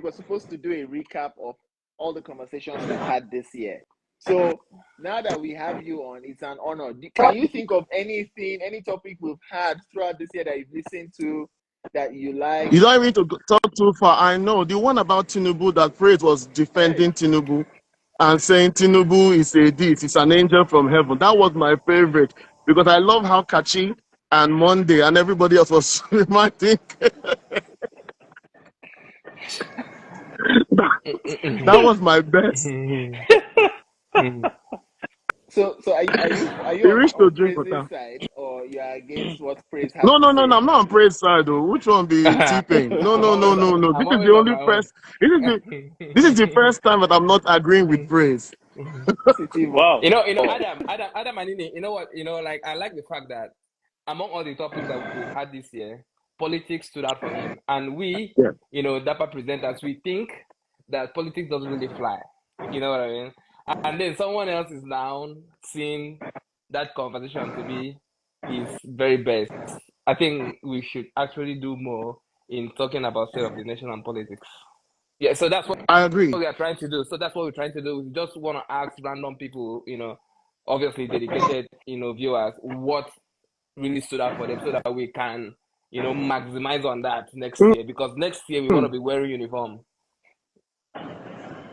we're supposed to do a recap of all the conversations we've had this year. So now that we have you on, it's an honor. Can you think of anything, any topic we've had throughout this year that you've listened to that you like? You don't even need to talk too far. I know the one about Tinubu that Praise was defending Tinubu and saying Tinubu is a this, it's an angel from heaven. That was my favorite because I love how Kachi and Monday and everybody else was reminding. That was my best. So are you He reached to on drink Praise's water. side, or you are against what Praise has No, to say? I'm not on Praise side though. Which one be T-Pain? No. I'm This is the always on only my own. first. This is the first time that I'm not agreeing with Praise. Wow. Adam, and Nini, you know what? Like I like the fact that among all the topics that we've had this year, politics stood out for him, and we, Yeah. Daper presenters, we think that politics doesn't really fly. You know what I mean? And then someone else is now seeing that conversation to be his very best. I think we should actually do more in talking about state of the nation and politics. Yeah, so that's what I agree. we are trying to do. So that's what we're trying to do. We just want to ask random people, obviously dedicated, viewers, what really stood out for them so that we can, maximize on that next year. Because next year we want to be wearing uniform.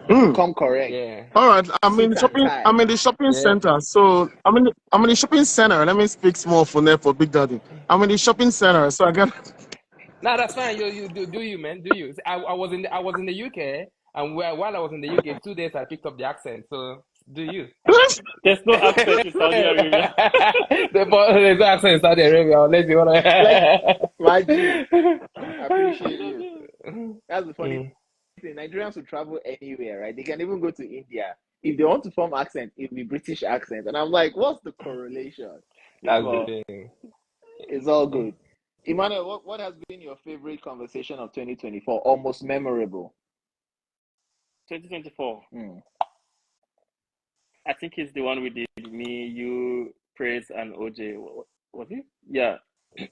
Come correct. Yeah. All right. I'm in Suit and tie. the shopping Yeah. center. So I'm in the shopping center. Let me speak small for now for Big Daddy. I'm in the shopping center, so I got. No, that's fine. You do you, man. Do you? I was in the UK, and while I was in the UK, 2 days I picked up the accent. So do you? There's no accent in Saudi Arabia. There's no accent in Saudi Arabia. Unless you want to. Raji, I appreciate you. That's the funny thing. Nigerians will travel anywhere, right? They can even go to India. If they want to form accent, it will be British accent. And I'm like, what's the correlation? That's the thing. It's all good. Emmanuel, what has been your favorite conversation of 2024 or most memorable? 2024. I think it's the one we did, me, you, Praise, and OJ. Was it? Yeah.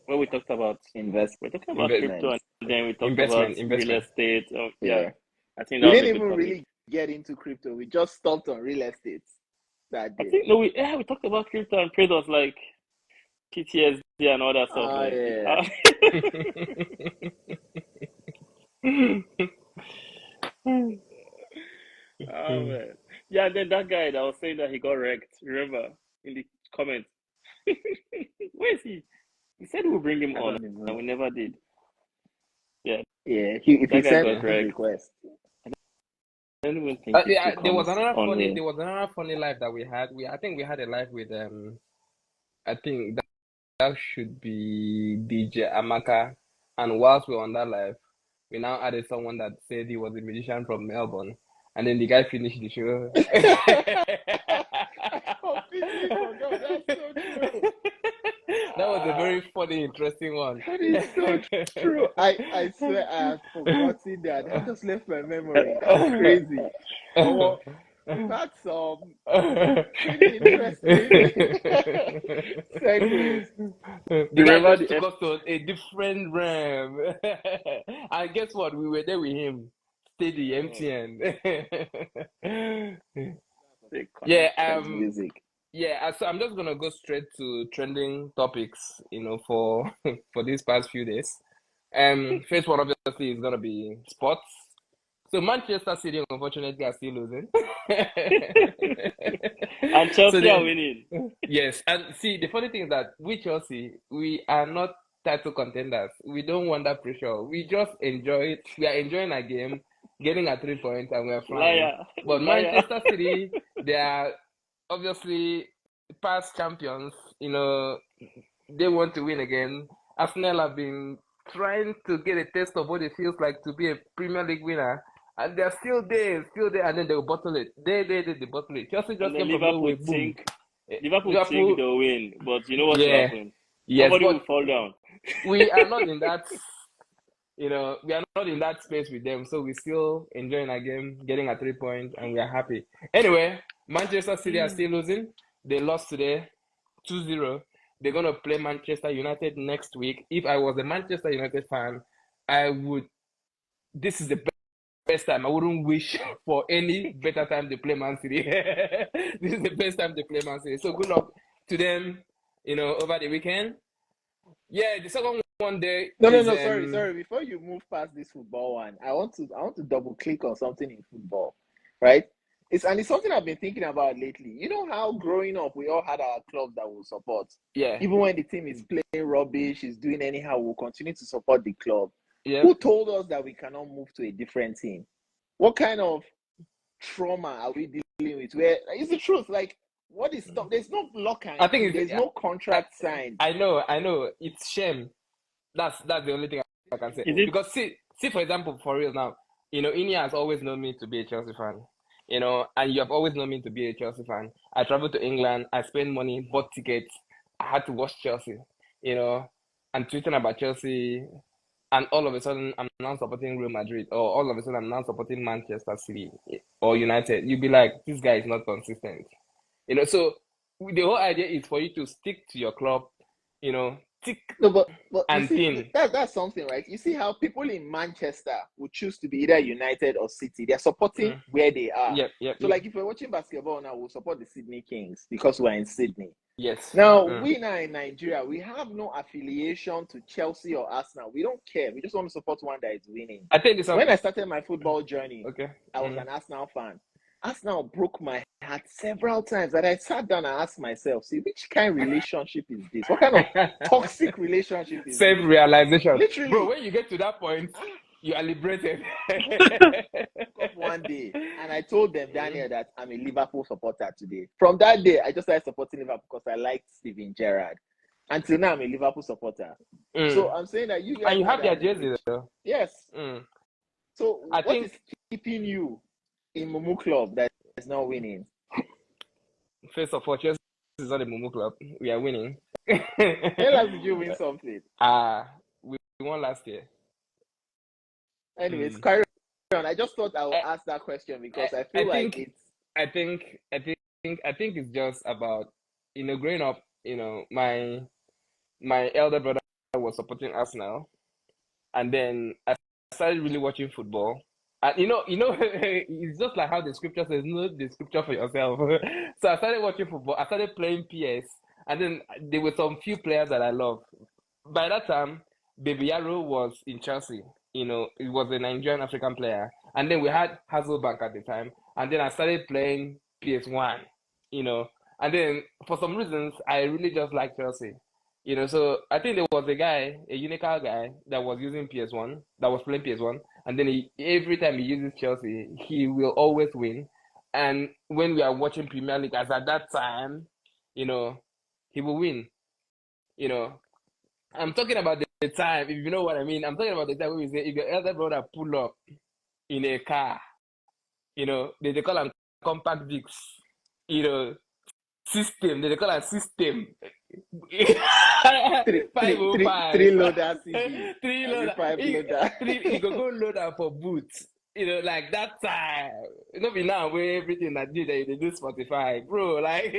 When we talked about investment. we're talking about crypto, and then we talked about real estate. Yeah. I think we that didn't even really get into crypto. We just stopped on real estate that day. I think we talked about crypto, and Praise was like PTSD and all that stuff. Oh man. Yeah, and then that guy that was saying that he got wrecked, remember, in the comments. Where is he? He said we'll bring him on, and we never did. Yeah. Yeah, if he sent a request. I don't even think there was another funny live that we had. I think we had a live with I think that should be DJ Amaka. And whilst we were on that live, we now added someone that said he was a musician from Melbourne. And then the guy finished the show. I completely forgot. That's so true. That was a very funny, interesting one. That is so true. I swear I have forgotten that. I just left my memory. That's crazy. That's pretty interesting segues. The guy just took us to a different realm. And guess what? We were there with him. Steady, MTN. Music. Yeah, so I'm just gonna go straight to trending topics, for these past few days. First one obviously is gonna be sports. So Manchester City unfortunately are still losing. And Chelsea are winning. Yes, and see the funny thing is that with Chelsea, we are not title contenders. We don't want that pressure. We just enjoy it. We are enjoying our game, getting a 3 points, and we are flying. But Manchester City, they are obviously past champions. They want to win again. Arsenal have been trying to get a taste of what it feels like to be a Premier League winner, and they're still there, and then they'll bottle it. They bottle it. Chelsea just came from nowhere. Liverpool think they'll win, but you know what will happen? Yes, somebody will fall down. We are not in that. We are not in that space with them, so we're still enjoying our game, getting a 3 points, and we are happy. Anyway, Manchester City are still losing. They lost today, 2-0. They're going to play Manchester United next week. If I was a Manchester United fan, I would... This is the best time. I wouldn't wish for any better time to play Man City. This is the best time to play Man City. So good luck to them, over the weekend. Yeah, the second one there is Sorry. Before you move past this football one, I want to double click on something in football, right? It's something I've been thinking about lately. You know how growing up we all had our clubs that we'll support. Yeah. Even when the team is playing rubbish, is doing anyhow, we'll continue to support the club. Yeah. Who told us that we cannot move to a different team? What kind of trauma are we dealing with? Where it's the truth, like what is stop? There's no lock and I think there's no contract signed. I know. It's shame. That's the only thing I can say. Because see, for example, for real now, Inia has always known me to be a Chelsea fan. And you have always known me to be a Chelsea fan. I traveled to England, I spent money, bought tickets, I had to watch Chelsea, and tweeting about Chelsea, and all of a sudden I'm now supporting Real Madrid, or all of a sudden I'm now supporting Manchester City or United. You'd be like, this guy is not consistent. So the whole idea is for you to stick to your club, tick but and thin. That's something, right? You see how people in Manchester would choose to be either United or City. They're supporting where they are. Yep. Like if we're watching basketball now, we'll support the Sydney Kings because we're in Sydney. Yes. Now we now in Nigeria, we have no affiliation to Chelsea or Arsenal. We don't care. We just want to support one that is winning. I think when I started my football journey, I was an Arsenal fan. Arsenal broke my heart several times, and I sat down and asked myself, see, which kind of relationship is this? What kind of toxic relationship is this? Self-realization. Literally. Bro, when you get to that point, you are liberated. One day, and I told them, Daniel, that I'm a Liverpool supporter today. From that day, I just started supporting Liverpool because I liked Steven Gerrard. Until now, I'm a Liverpool supporter. So I'm saying that you guys... And you have their jersey, though. Yes. So what is keeping you in Mumu Club that is not winning? First of all, Chelsea is not a Mumu Club. We are winning. When last did you win something? We won last year. Anyways, carry on. I just thought I would ask that question because I think it's just about, growing up, my elder brother was supporting Arsenal, and then I started really watching football. And it's just like how the scripture says, know the scripture for yourself. So I started watching football. I started playing PS, and then there were some few players that I loved. By that time, Baby Yaro was in Chelsea. It was a Nigerian African player. And then we had Hasselbank at the time. And then I started playing PS1, And then for some reasons, I really just liked Chelsea. So I think there was a Unical guy that was using PS1, that was playing PS1. And then every time he uses Chelsea, he will always win. And when we are watching Premier League, as at that time, he will win. I'm talking about the time, if you know what I mean. I'm talking about the time when we say, if your elder brother pull up in a car, they call them compact discs, system, they call it system. 505. Three loader CD. Three loader. 5 loader. You go load up for boots. Like that time. Not be now where everything that they do Spotify. Bro, like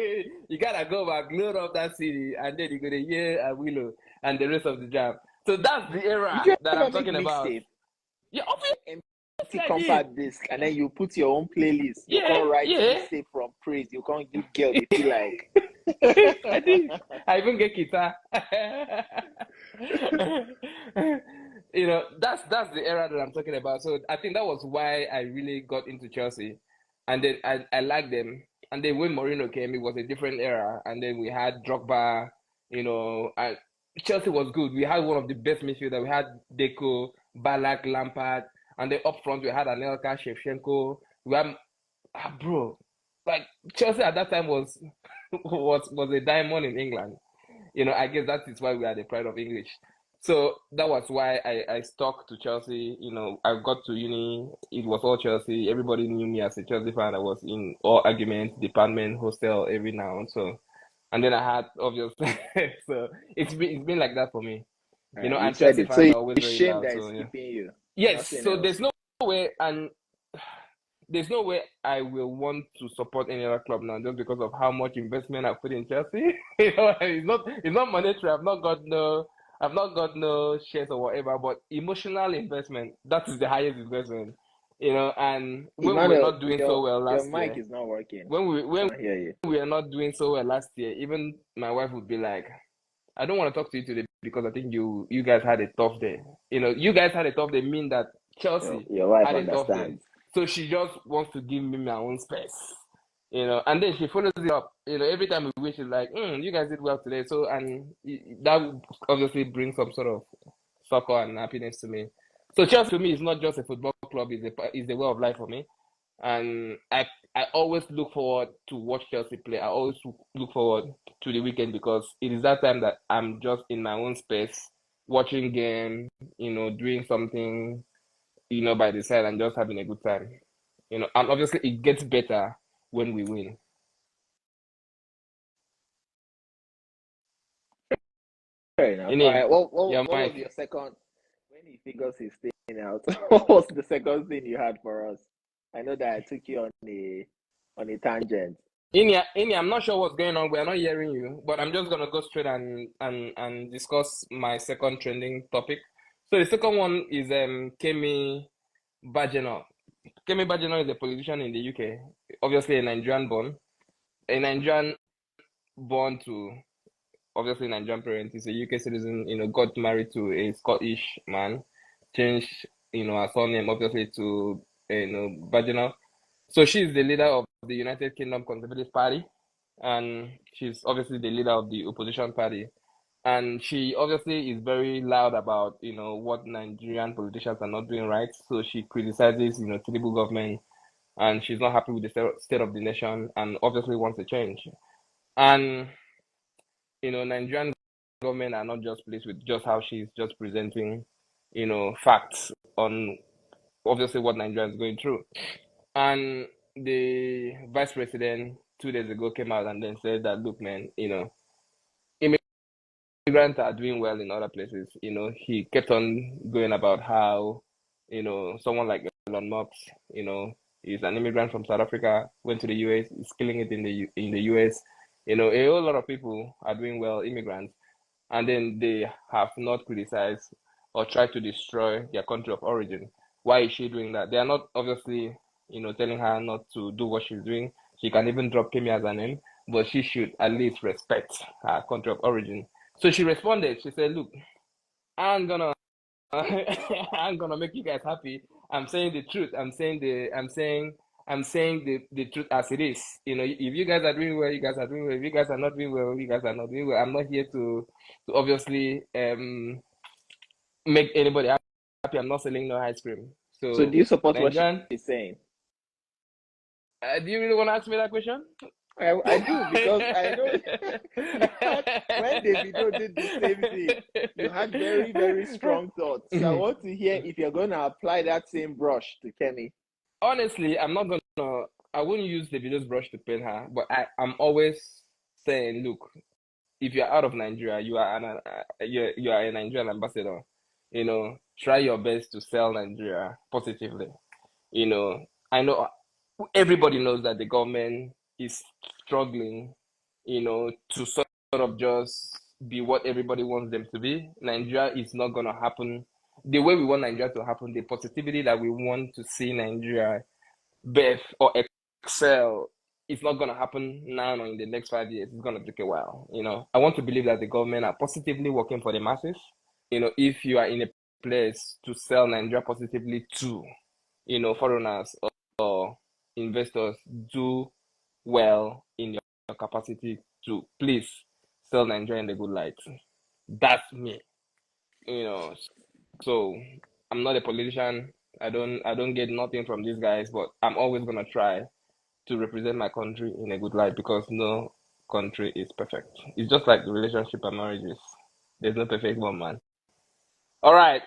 you gotta go back, load up that CD, and then you go to hear Willow and the rest of the jam. So that's the era that I'm talking about. Yeah, obviously. Compact disc, and then you put your own playlist. You can't write mixtape from praise. You can't give girl if you like. I think I even get guitar. That's the era that I'm talking about. So I think that was why I really got into Chelsea, and then I liked them. And then when Mourinho came, it was a different era. And then we had Drogba. And Chelsea was good. We had one of the best midfielders. We had Deco, Ballack, Lampard. And then up front, we had Anelka, Shevchenko. We had, bro, like Chelsea at that time was a diamond in England. I guess that is why we are the pride of English. So that was why I stuck to Chelsea. I got to uni, it was all Chelsea. Everybody knew me as a Chelsea fan. I was in all arguments, department, hostel, every now. So, and then I had obviously. So it's been like that for me. And Chelsea fans are always very loud. So keeping you. Yes, so there's no way I will want to support any other club now just because of how much investment I put in Chelsea. It's not monetary. I've not got no shares or whatever, but emotional investment, that is the highest investment. And when we were Emmanuel, not doing so well your last mic year, is not working. when we Can't hear you. were not doing so well last year, even my wife would be like, I don't want to talk to you today because I think you guys had a tough day. You guys had a tough day, mean that Chelsea Your wife had a tough day. understands. So she just wants to give me my own space. And then she follows it up. Every time we wish, she's like, you guys did well today. So, and that obviously brings some sort of soccer and happiness to me. So Chelsea to me is not just a football club, it's a way of life for me. And I always look forward to watch Chelsea play. I always look forward to the weekend because it is that time that I'm just in my own space, watching game, doing something, by the side and just having a good time. And obviously it gets better when we win. Fair enough. Ini, All right. What your was mic. your second? When he figures his thing out, what was the second thing you had for us? I know that I took you on a tangent. Ini, I'm not sure what's going on. We're not hearing you, but I'm just gonna go straight and discuss my second trending topic. So the second one is Kemi Badenoch. Kemi Badenoch is a politician in the UK, obviously a Nigerian born to obviously Nigerian parents. He's a UK citizen, got married to a Scottish man, changed, her surname obviously to, Badenoch. So she's the leader of the United Kingdom Conservative Party, and she's obviously the leader of the opposition party. And she obviously is very loud about, what Nigerian politicians are not doing right. So she criticizes, Tinubu government, and she's not happy with the state of the nation, and obviously wants a change. And Nigerian government are not just pleased with just how she's just presenting, facts on obviously what Nigeria is going through. And the vice president 2 days ago came out and then said that, look, man, immigrants are doing well in other places. He kept on going about how, someone like Elon Musk, is an immigrant from South Africa, went to the US, is killing it in the US. A whole lot of people are doing well, immigrants, and then they have not criticized or tried to destroy their country of origin. Why is she doing that? They are not obviously, telling her not to do what she's doing. She can even drop Kemi as a name, but she should at least respect her country of origin. So she responded. She said, "Look, I'm gonna make you guys happy. I'm saying the truth. I'm saying the truth as it is. If you guys are doing well, you guys are doing well. If you guys are not doing well, you guys are not doing well. I'm not here to obviously make anybody happy. I'm not selling no ice cream. So do you support Nigerian, what she's saying? do you really want to ask me that question? I do, because I know when Davido did the same thing, you had very, very strong thoughts. So I want to hear if you're going to apply that same brush to Kemi. Honestly, I wouldn't use Davido's brush to paint her, but I'm always saying, look, if you're out of Nigeria, you are a Nigerian ambassador. Try your best to sell Nigeria positively. I know everybody knows that the government is struggling, to sort of just be what everybody wants them to be. Nigeria is not going to happen the way we want Nigeria to happen. The positivity that we want to see Nigeria birth or excel, it's not going to happen now or in the next 5 years. It's going to take a while. I want to believe that the government are positively working for the masses. If you are in a place to sell Nigeria positively to, foreigners or investors, do well in your capacity to please sell Nigeria in the good light. That's me. So I'm not a politician. I don't get nothing from these guys, but I'm always gonna try to represent my country in a good light, because no country is perfect. It's just like the relationship and marriages. There's no perfect one, man. All right.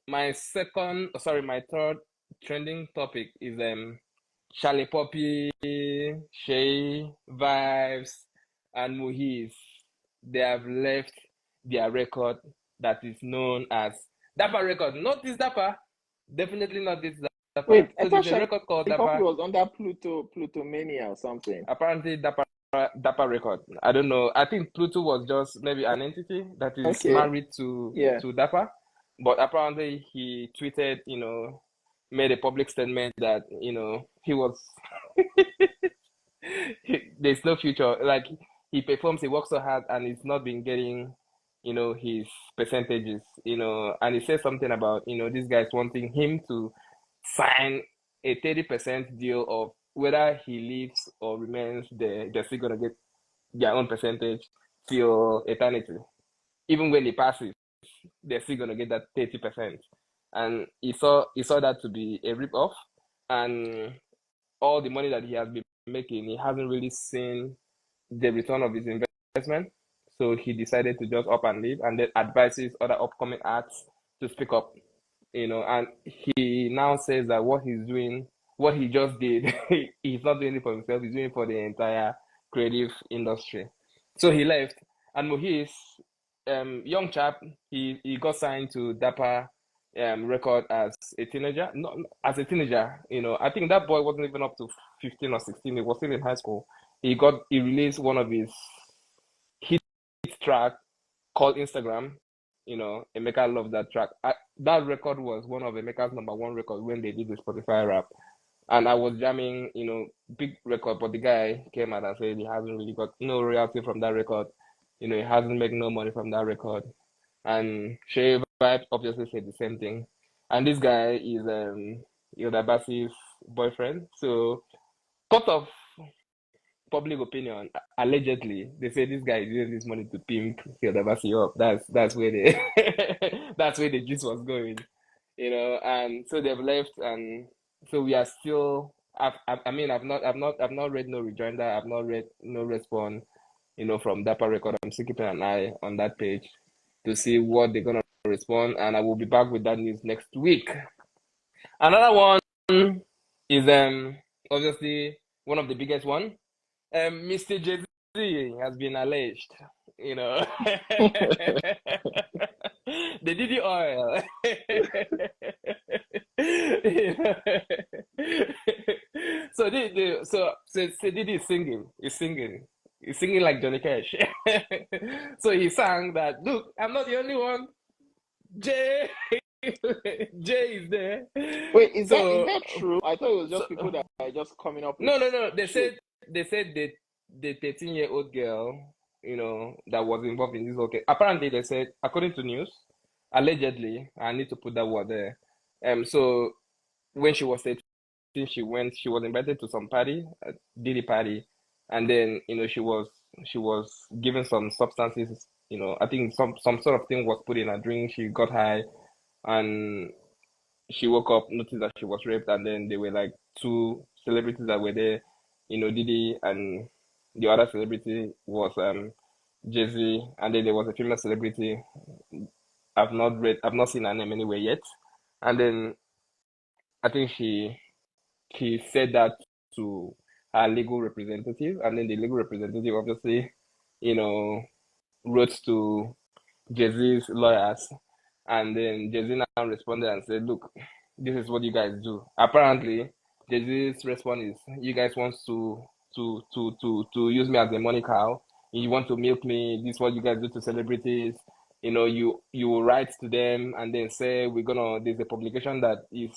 My third trending topic is Charlie Poppy, Shay, Vibes, and Muhiz. They have left their record that is known as Daper record. Not this Daper. Definitely not this Daper. Wait, I So thought there's a record called Charlie Poppy Daper. was under Plutomania or something. Apparently Daper record. I don't know. I think Pluto was just maybe an entity that is Okay. married to Yeah. Daper. But apparently he tweeted, made a public statement that, he was there's no future. Like, he performs, he works so hard, and he's not been getting, his percentages, and he says something about, these guys wanting him to sign a 30% deal of whether he leaves or remains there, they're still gonna get their own percentage till eternity. Even when he passes, they're still gonna get that 30%. And he saw that to be a rip-off, and all the money that he has been making, he hasn't really seen the return of his investment. So he decided to just up and leave, and then advises other upcoming acts to speak up. And he now says that what he's doing, what he just did, he's not doing it for himself, he's doing it for the entire creative industry. So he left, and Mohis, young chap, he got signed to Daper record as a teenager. No, as a teenager, I think that boy wasn't even up to 15 or 16. He was still in high school. He released one of his hit track called Instagram. Emeka loved that track. That record was one of Emeka's #1 record when they did the Spotify rap. And I was jamming, big record, but the guy came out and said he hasn't really got no royalty from that record. He hasn't made no money from that record. And Shay Vibe obviously said the same thing. And this guy is Hilda Bassi's boyfriend. So, court of public opinion, allegedly, they say this guy is using this money to pimp Hilda Bassi up. That's where the that's where the gist was going. And so they've left, and so we are still. I've not read no rejoinder. I've not read no response. From Daper Record. I'm still keeping an eye on that page to see what they're gonna respond, and I will be back with that news next week. Another one is obviously one of the biggest one. Mr. Jay-Z has been alleged, the Diddy oil. So Diddy is singing. He's singing like Johnny Cash. So he sang that, look, I'm not the only one. Jay is there. Wait, is that true? I thought it was just people that are just coming up with No. They shit. said the 13-year-old girl, that was involved in this whole case. Apparently, they said, according to news, allegedly, I need to put that word there. So when she was 13, she was invited to some party, a Diddy party, and then she was given some substances. I think some sort of thing was put in her drink. She got high, and she woke up, noticed that she was raped, and then there were like two celebrities that were there, Diddy, and the other celebrity was Jay-Z, and then there was a female celebrity. I've not seen her name anywhere yet. And then I think she said that to her legal representative, and then the legal representative obviously, wrote to Jay-Z's lawyers, and then Jay-Z now responded and said, look, this is what you guys do. Apparently, Jay-Z's response is, you guys want to use me as a money cow. You want to milk me. This is what you guys do to celebrities. You write to them and then say, there's a publication that is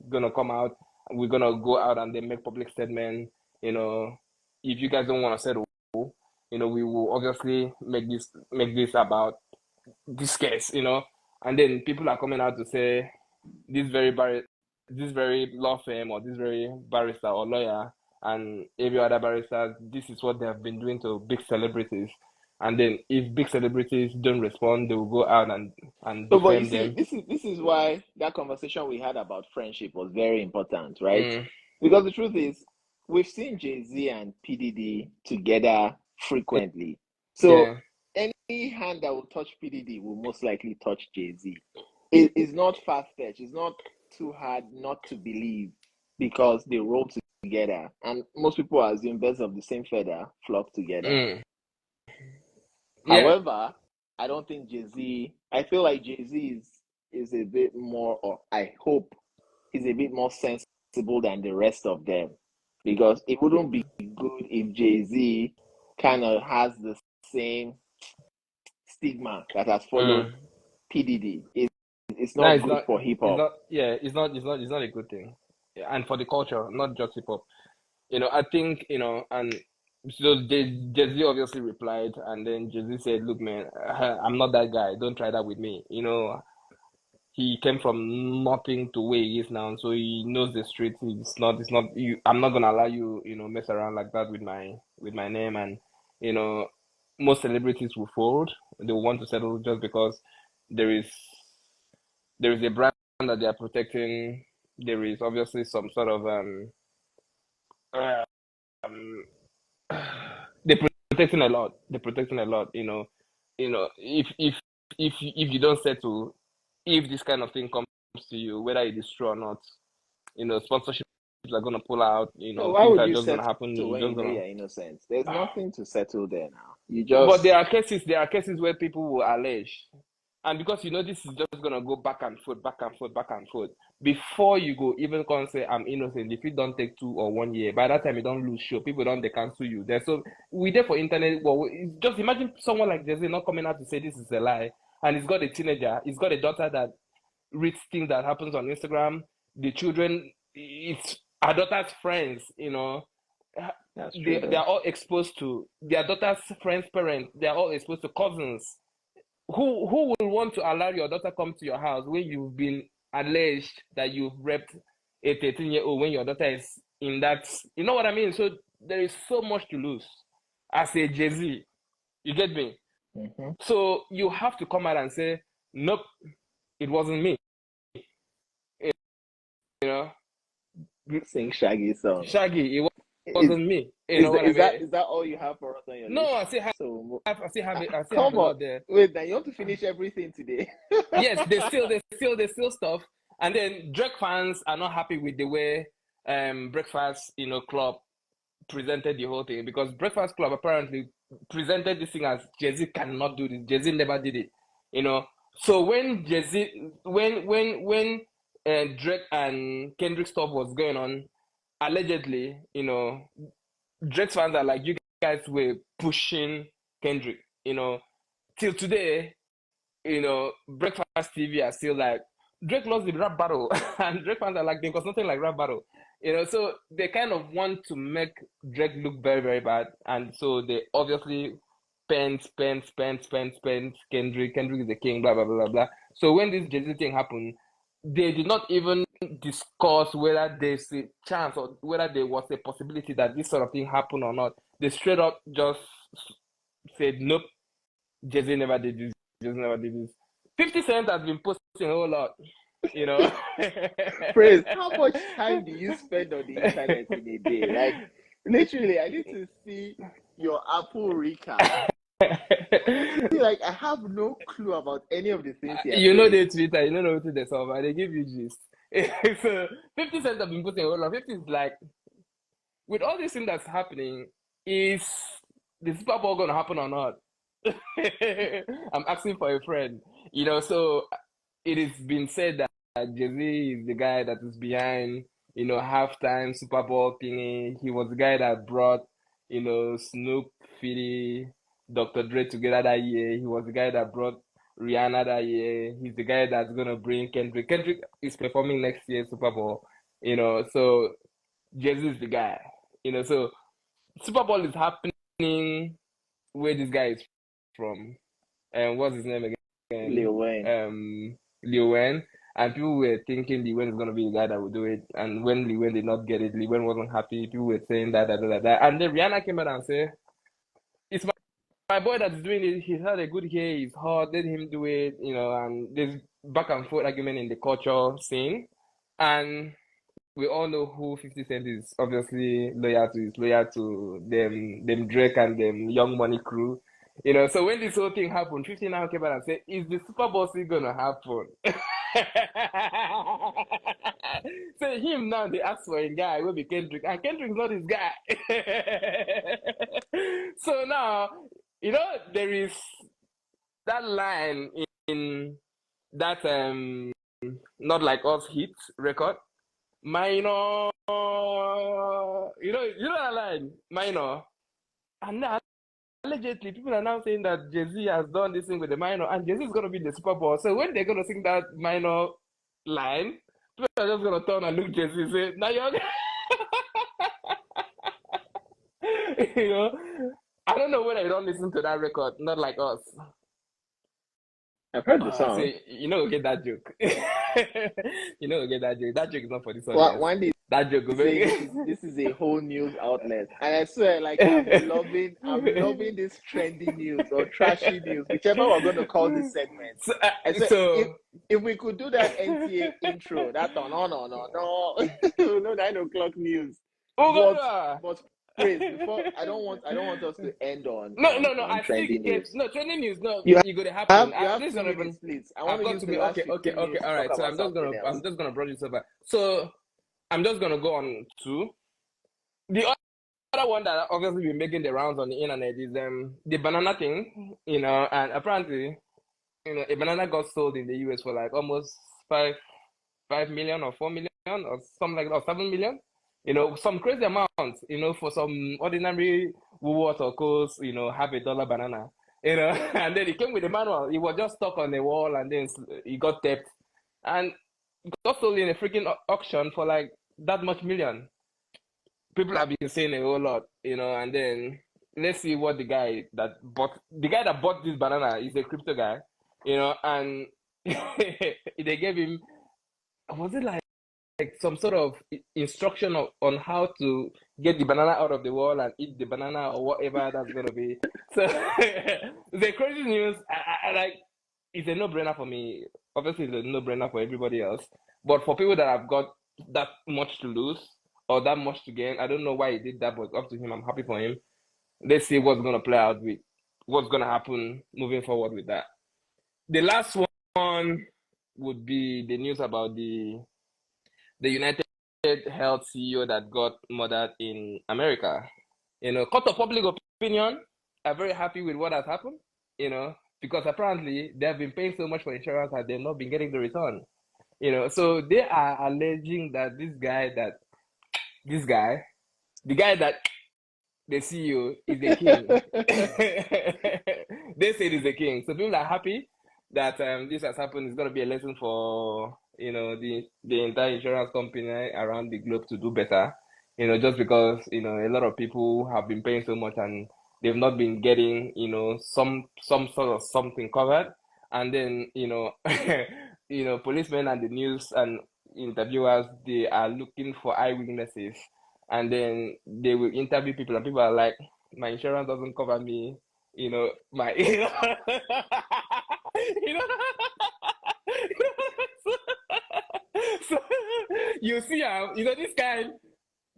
gonna come out. We're gonna go out and then make public statement. If you guys don't want to settle, we will obviously make this about this case, and then people are coming out to say this very law firm or this very barrister or lawyer and every other barrister, this is what they have been doing to big celebrities. And then if big celebrities don't respond, they will go out and No, but you defend see, them. this is why that conversation we had about friendship was very important, right? Because the truth is, we've seen Jay-Z and PDD together frequently. So any hand that will touch PDD will most likely touch Jay-Z. It's not far-fetched. It's not too hard not to believe because they roll together. And most people assume birds of the same feather flock together. However, I don't think Jay-Z, I feel like Jay-Z is a bit more, or I hope is a bit more sensible than the rest of them. Because it wouldn't be good if Jay-Z kind of has the same stigma that has followed PDD. It's it's No, not it's good not. for hip It's hop. not. Yeah, it's not. It's not a good thing, and for the culture, not just hip hop. I think and so Jay-Z obviously replied, and then Jay-Z said, "Look, man, I'm not that guy. Don't try that with me." He came from nothing to where he is now, so he knows the streets. It's not you. I'm not gonna allow you, mess around like that with my name. And you know, most celebrities will fold. They will want to settle just because there is there is a brand that they are protecting. There is obviously some sort of um they're protecting a lot. They're protecting a lot. If you don't settle, if this kind of thing comes to you, whether it is true or not, sponsorships are gonna pull out. So why Things would are you just gonna settle happen. You're when you just know gonna. you're innocent? There's nothing to settle there now. You But just there are cases where people will allege, and because this is just gonna go back and forth, back and forth, back and forth. Before you go even come say I'm innocent, if you don't take 2 or 1 year, by that time you don't lose show. People don't they cancel you. There, so we there for internet. Well, just imagine someone like Jay-Z not coming out to say this is a lie, and he's got a teenager, he's got a daughter that reads things that happens on Instagram. The children, it's our daughter's friends. that's true They though. are all exposed to their daughter's friends' parents. They are all exposed to cousins. Who will want to allow your daughter come to your house when you've been alleged that you've raped a 13-year-old when your daughter is in that? You know what I mean? So there is so much to lose as a Jay-Z. You get me? Hmm. So you have to come out and say, nope, it wasn't me. You know, Sing Shaggy song. Shaggy, it Is wasn't me. You is know what I mean? is that all you have for us on your list? No, So I still have come a on, lot there. wait. Now you want to finish everything today? Yes, they still stuff. And then Drake fans are not happy with the way Breakfast, Club presented the whole thing, because Breakfast Club apparently presented this thing as Jay-Z cannot do this. Jay-Z never did it. You know. So when Jay-Z when Drake and Kendrick stuff was going on, allegedly, Drake's fans are like, you guys were pushing Kendrick, till today, Breakfast TV are still like, Drake lost the rap battle, and Drake fans are like, there was nothing like rap battle, so they kind of want to make Drake look very, very bad, and so they obviously spent Kendrick. Kendrick is the king, blah blah blah blah blah. So when this Jay-Z thing happened, they did not even discuss whether there's a chance or whether there was a possibility that this sort of thing happened or not. They straight up just said, nope, Jay-Z never did this. Jay-Z never did this. 50 Cent has been posting a whole lot, you know. Praise. How much time do you spend on the internet in a day? Like, literally, I need to see your Apple recap. Like, I have no clue about any of the things you're You know saying. the Twitter, you know what they solve, and they give you gist. So 50 Cent have been posting a whole lot. 50 is like, with all this thing that's happening, is the Super Bowl gonna happen or not? I'm asking for a friend, so it has been said that Jay-Z is the guy that is behind, halftime Super Bowl thingy. He was the guy that brought, Snoop, 50, Dr. Dre together that year. He was the guy that brought Rihanna that year. He's the guy that's gonna bring Kendrick. Kendrick is performing next year Super Bowl, so Jay-Z is the guy, so Super Bowl is happening where this guy is from. And what's his name again? Lil Wayne. Lil Wayne. And people were thinking Lil Wayne is gonna be the guy that will do it. And when Lil Wayne did not get it, Lil Wayne wasn't happy. People were saying that. And then Rihanna came out and said, "It's my boy that's doing it. He's had a good hair. He's hot. Let him do it." And there's back and forth argument in the culture scene. And we all know who 50 Cent is obviously loyal to. He's loyal to them Drake and them Young Money crew. So when this whole thing happened, 50 now came out and said, is the Super Bowl still gonna happen? So him now they ask for a guy will be Kendrick, and Kendrick's not his guy. So now, there is that line in that Not Like Us hit record. Minor, you know that line, minor. And allegedly, people are now saying that Jay-Z has done this thing with the minor, and Jay-Z is going to be in the Super Bowl. So when they're going to sing that minor line, people are just going to turn and look Jay-Z and say, now you're... you know, I don't know whether you don't listen to that record, not like us. I've heard the song. So, you know, get that joke. You know, get that joke. That joke is not for this audience. One day, that joke is very... this is a whole news outlet, and I swear, like I'm loving this trendy news or trashy news, whichever we're going to call this segment. So if we could do that NTA intro, that no 9 o'clock news. But before I don't want us to end on trending news. No, trending news. No, you got to happen. You have 2 minutes, please. I want to use the last 15 minutes. All right. So I'm just gonna brush this over. So I'm just gonna go on to the other one that obviously been making the rounds on the internet is the banana thing. You know, and apparently, you know, a banana got sold in the US for like almost 5 million or 4 million or something like that, or 7 million. You know, some crazy amount, you know, for some ordinary Woolworths or Coles, you know, $50 banana, you know, and then it came with the manual. It was just stuck on the wall and then it got tapped. And it got sold in a freaking auction for like that much million. People have been saying a whole lot, you know, and then let's see what the guy that bought this banana is a crypto guy, you know, and they gave him, was it like some sort of instruction on how to get the banana out of the wall and eat the banana or whatever that's going to be. So the crazy news, I like, it's a no-brainer for me. Obviously, it's a no-brainer for everybody else. But for people that have got that much to lose or that much to gain, I don't know why he did that, but up to him. I'm happy for him. Let's see what's going to play out with, what's going to happen moving forward with that. The last one would be the news about the United Health CEO that got murdered in America. You know, court of public opinion are very happy with what has happened, you know, because apparently they have been paying so much for insurance that they've not been getting the return. You know, so they are alleging that the guy that the CEO is the king. They say he's the king. So people are happy that this has happened. It's going to be a lesson for, you know, the entire insurance company around the globe to do better, you know, just because, you know, a lot of people have been paying so much and they've not been getting, you know, some sort of something covered. And then, you know, you know, policemen and the news and interviewers, they are looking for eyewitnesses, and then they will interview people, and people are like, my insurance doesn't cover me, you know, my you know, so you see how, you know, this guy,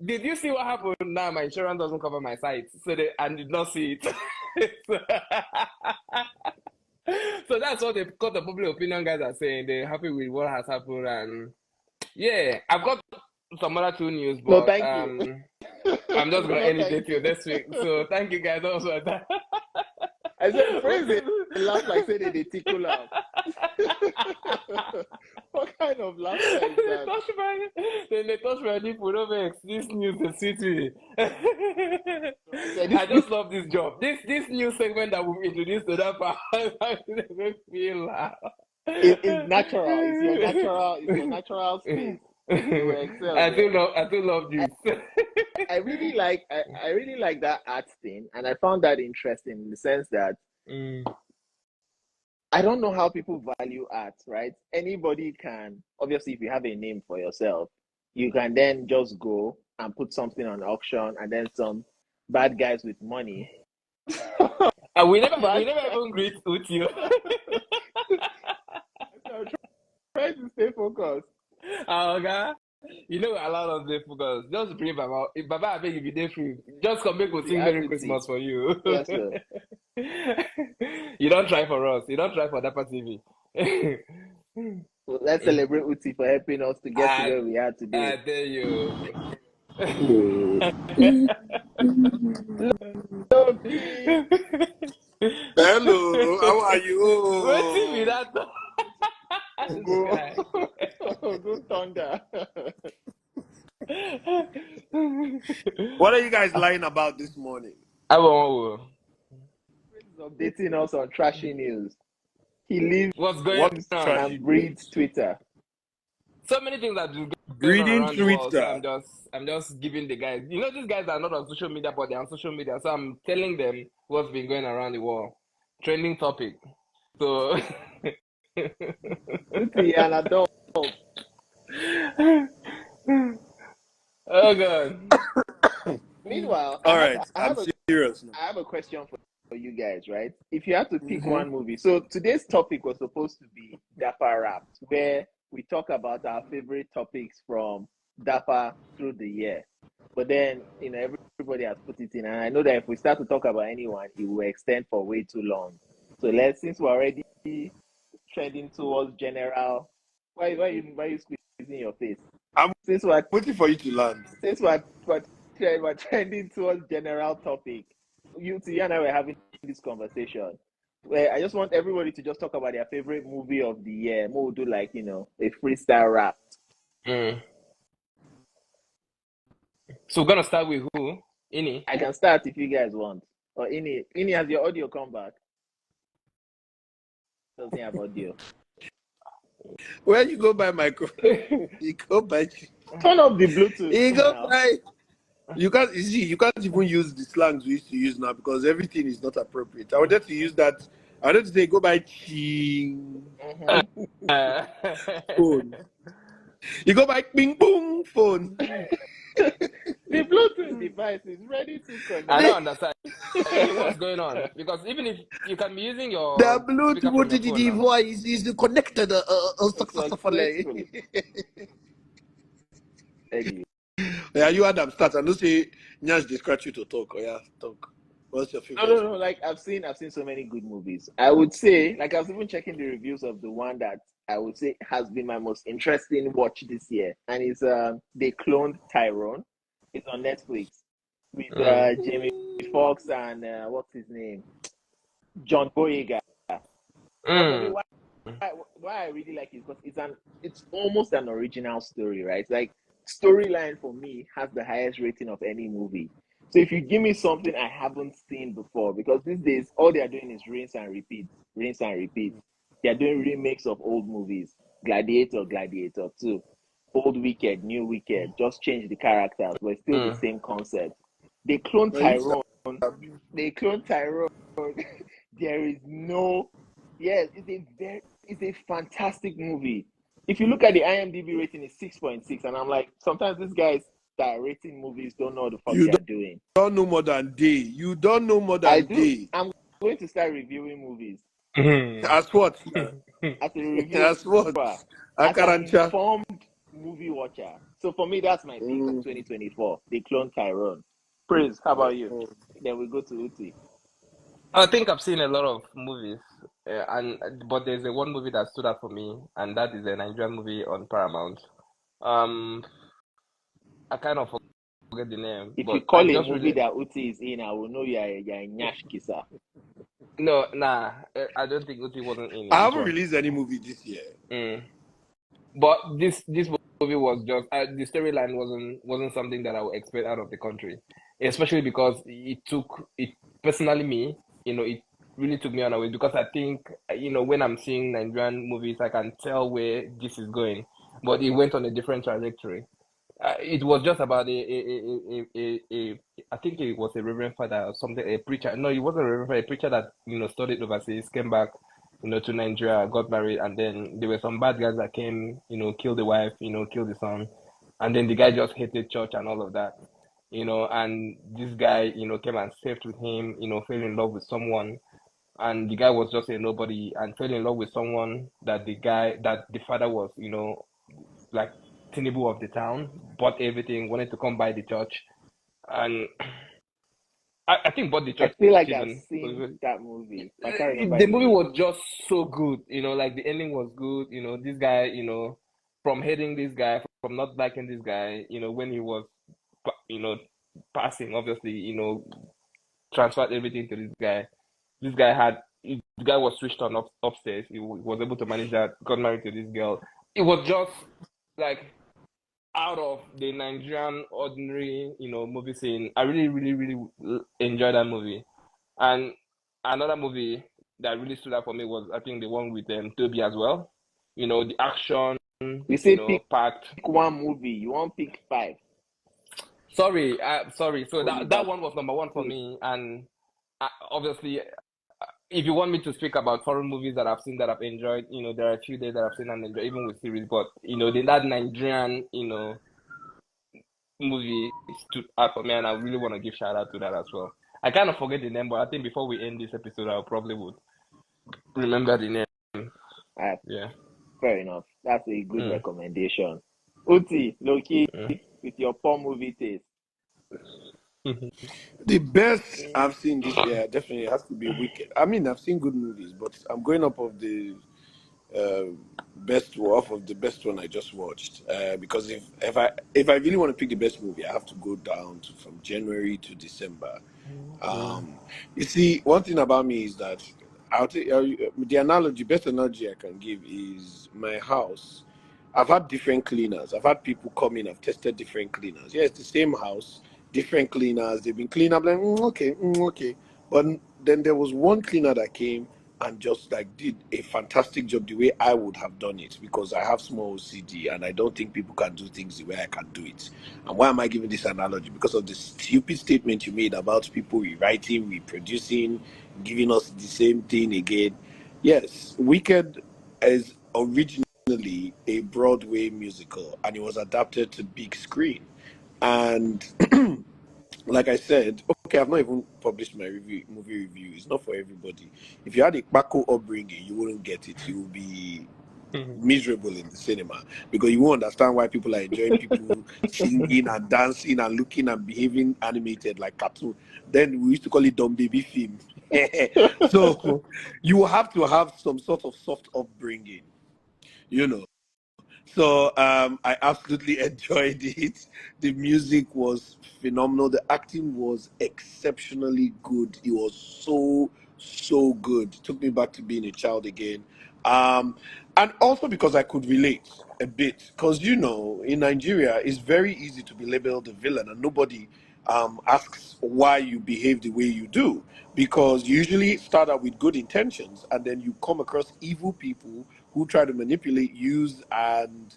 did you see what happened? Now my insurance doesn't cover my site, so and did not see it. So that's what the court of public opinion guys are saying. They're happy with what has happened, and yeah, I've got some other 2 news, but no, thank you. I'm just gonna end it till next week. So thank you guys also. I said phrase it. Laugh like say they tickle out. What kind of laughter is that? They touch my nipple. No vex. This news is sweet me. I just love this job. This new segment that we've introduced to that part makes me laugh. It's natural. It's your natural space. I do love this. I really like that art thing, and I found that interesting in the sense that I don't know how people value art, right? Anybody can, obviously, if you have a name for yourself, you can then just go and put something on auction, and then some bad guys with money. We never even greet with you. I'm trying to stay focused. Okay. You know, a lot of the focus. Just bring Baba. If Baba, I beg you, be there free. Just come back and sing Merry Christmas for you. Yes, sir. You don't try for us. You don't try for Daper TV. Well, let's celebrate Uti for helping us to get to where we are today. I tell you. Hello, how are you? What's it that? Good thunder. What are you guys lying about this morning? I won't. updating us on trashy news. He lives What's going What's on? trashy and breathes news? Twitter. So many things that are going on Breeding around the world. So Twitter. I'm just giving the guys. You know, these guys are not on social media, but they're on social media. So I'm telling them what's been going around the world. Trending topic. So. Uti, an adult. Oh God. Meanwhile, All right, I'm serious now. I have a question for you guys, right? If you had to pick Mm-hmm. one movie, so today's topic was supposed to be Daper Wrapped, where we talk about our favorite topics from Daper through the year. But then, everybody has put it in, and I know that if we start to talk about anyone, it will extend for way too long. So since we're already trending towards general, why you squeezing your face? I'm Since we're waiting for you to land. since we're trending towards general topic, you and I were having this conversation where I just want everybody to just talk about their favorite movie of the year. We'll do like a freestyle rap. Mm. So we're gonna start with who? Ini. I can start if you guys want. Or Ini has your audio come back. Doesn't have audio. Where you go buy microphone? You go buy. Turn off the Bluetooth You go now. buy. You can't. You see, you can't even use the slangs we used to use now because everything is not appropriate. I wanted to use that. I wanted to say go buy ching phone. You go buy ping pong phone. The Bluetooth device is ready to I connect. don't understand. Ini, what's going on? Because even if you can be using The your speaker from your phone Bluetooth now. device is connected Successfully. Anyway. Yeah, you Adam start. I don't say Nyash they scratch you to talk. Oh yeah, talk. What's your No, favorite? no, no. Like I've seen so many good movies. I would say, like I was even checking the reviews of the one that I would say has been my most interesting watch this year, and it's they cloned Tyrone. It's on Netflix with Mm. Jamie Foxx and what's his name, John Boyega. But for me, Mm. why I really like it is because it's almost an original story, right? It's like storyline for me has the highest rating of any movie. So if you give me something I haven't seen before, because these days all they are doing is rinse and repeat, rinse and repeat. They are doing remakes of old movies, Gladiator, Gladiator 2, Old Wicked, New Wicked, just change the characters, but it's still the Mm. same concept. They clone No, you Tyrone. They clone Tyrone. There is no, yes, it's a fantastic movie. If you look at the IMDb rating, it's 6.6, and I'm like, sometimes these guys that are rating movies don't know what the fuck you they are doing. don't know more than day. You don't know more I than do. day. I'm going to start reviewing movies Mm. As what? as a reviewer, As what? as an Akarancha. informed movie watcher. So for me, that's my pick of 2024. They clone Tyrone. Praise. How about you? Then we go to Uti. I think I've seen a lot of movies, but there's a one movie that stood out for me, and that is a Nigerian movie on Paramount. Um, I kind of forget the name, If you but I call a just movie really that Uti is in, I will know you're a Nyash kisser. no, nah. I don't think Uti wasn't in I this haven't one. released any movie this year. But this movie was just the storyline wasn't something that I would expect out of the country, especially because it took it personally me, it really took me unaware because I think when I'm seeing Nigerian movies, I can tell where this is going, but it went on a different trajectory. It was just about I think it was a reverend father or something, a preacher. No, it wasn't a reverend father, a preacher that studied overseas, came back to Nigeria, got married, and then there were some bad guys that came, killed the wife, killed the son, and then the guy just hated church and all of that, and this guy, came and saved with him, fell in love with someone, and the guy was just a nobody and fell in love with someone that the father was, like Tinubu of the town, bought everything, wanted to come by the church, and I think bought the I church feel like I've even. seen that movie. I can't remember The the movie name. was just so good, like the ending was good, this guy, from hating this guy, from not liking this guy, when he was, you know, passing, obviously, transferred everything to this guy. This guy the guy was switched on upstairs. He was able to manage that, got married to this girl. It was just like out of the Nigerian ordinary, movie scene. I really, really, really enjoyed that movie. And another movie that really stood out for me was, I think, the one with Toby as well. The action, We say pick packed. one movie. You won't pick five. Sorry, sorry. So that Oliver one was number one for Twist. me, and obviously, if you want me to speak about foreign movies that I've seen that I've enjoyed, there are a few there that I've seen and enjoyed, even with series. But that Nigerian, movie stood out for me, and I really want to give shout out to that as well. I kind of forget the name, but I think before we end this episode, I probably would remember the name. Ah, Yeah. fair enough. That's a good Mm. recommendation. Uti, Loki, Mm. with your poor movie taste. The best I've seen this year definitely has to be Wicked. I mean, I've seen good movies, but I'm going up of the uh, off of the best one I just watched. Because if I really want to pick the best movie, I have to go down from January to December. You see, one thing about me is that the best analogy I can give is my house. I've had different cleaners. I've had people come in. I've tested different cleaners. Yeah, it's the same house, different cleaners. They've been cleaned. I'm like, okay, okay. But then there was one cleaner that came and just like did a fantastic job the way I would have done it, because I have small OCD and I don't think people can do things the way I can do it. And why am I giving this analogy? Because of the stupid statement you made about people rewriting, reproducing, giving us the same thing again. Yes, Wicked is originally a Broadway musical and it was adapted to big screen. And like I said, okay, I've not even published my movie review. It's not for everybody. If you had a Paco upbringing, you wouldn't get it. You will be miserable in the cinema because you won't understand why people are enjoying people singing and dancing and looking and behaving animated like cartoon. Then we used to call it dumb baby film. So you will have to have some sort of soft upbringing, you know. So I absolutely enjoyed it. The music was phenomenal. The acting was exceptionally good. It was so good. It took me back to being a child again. And also because I could relate a bit. Because, in Nigeria, it's very easy to be labeled a villain and nobody asks why you behave the way you do. Because you usually start out with good intentions and then you come across evil people who try to manipulate, use, and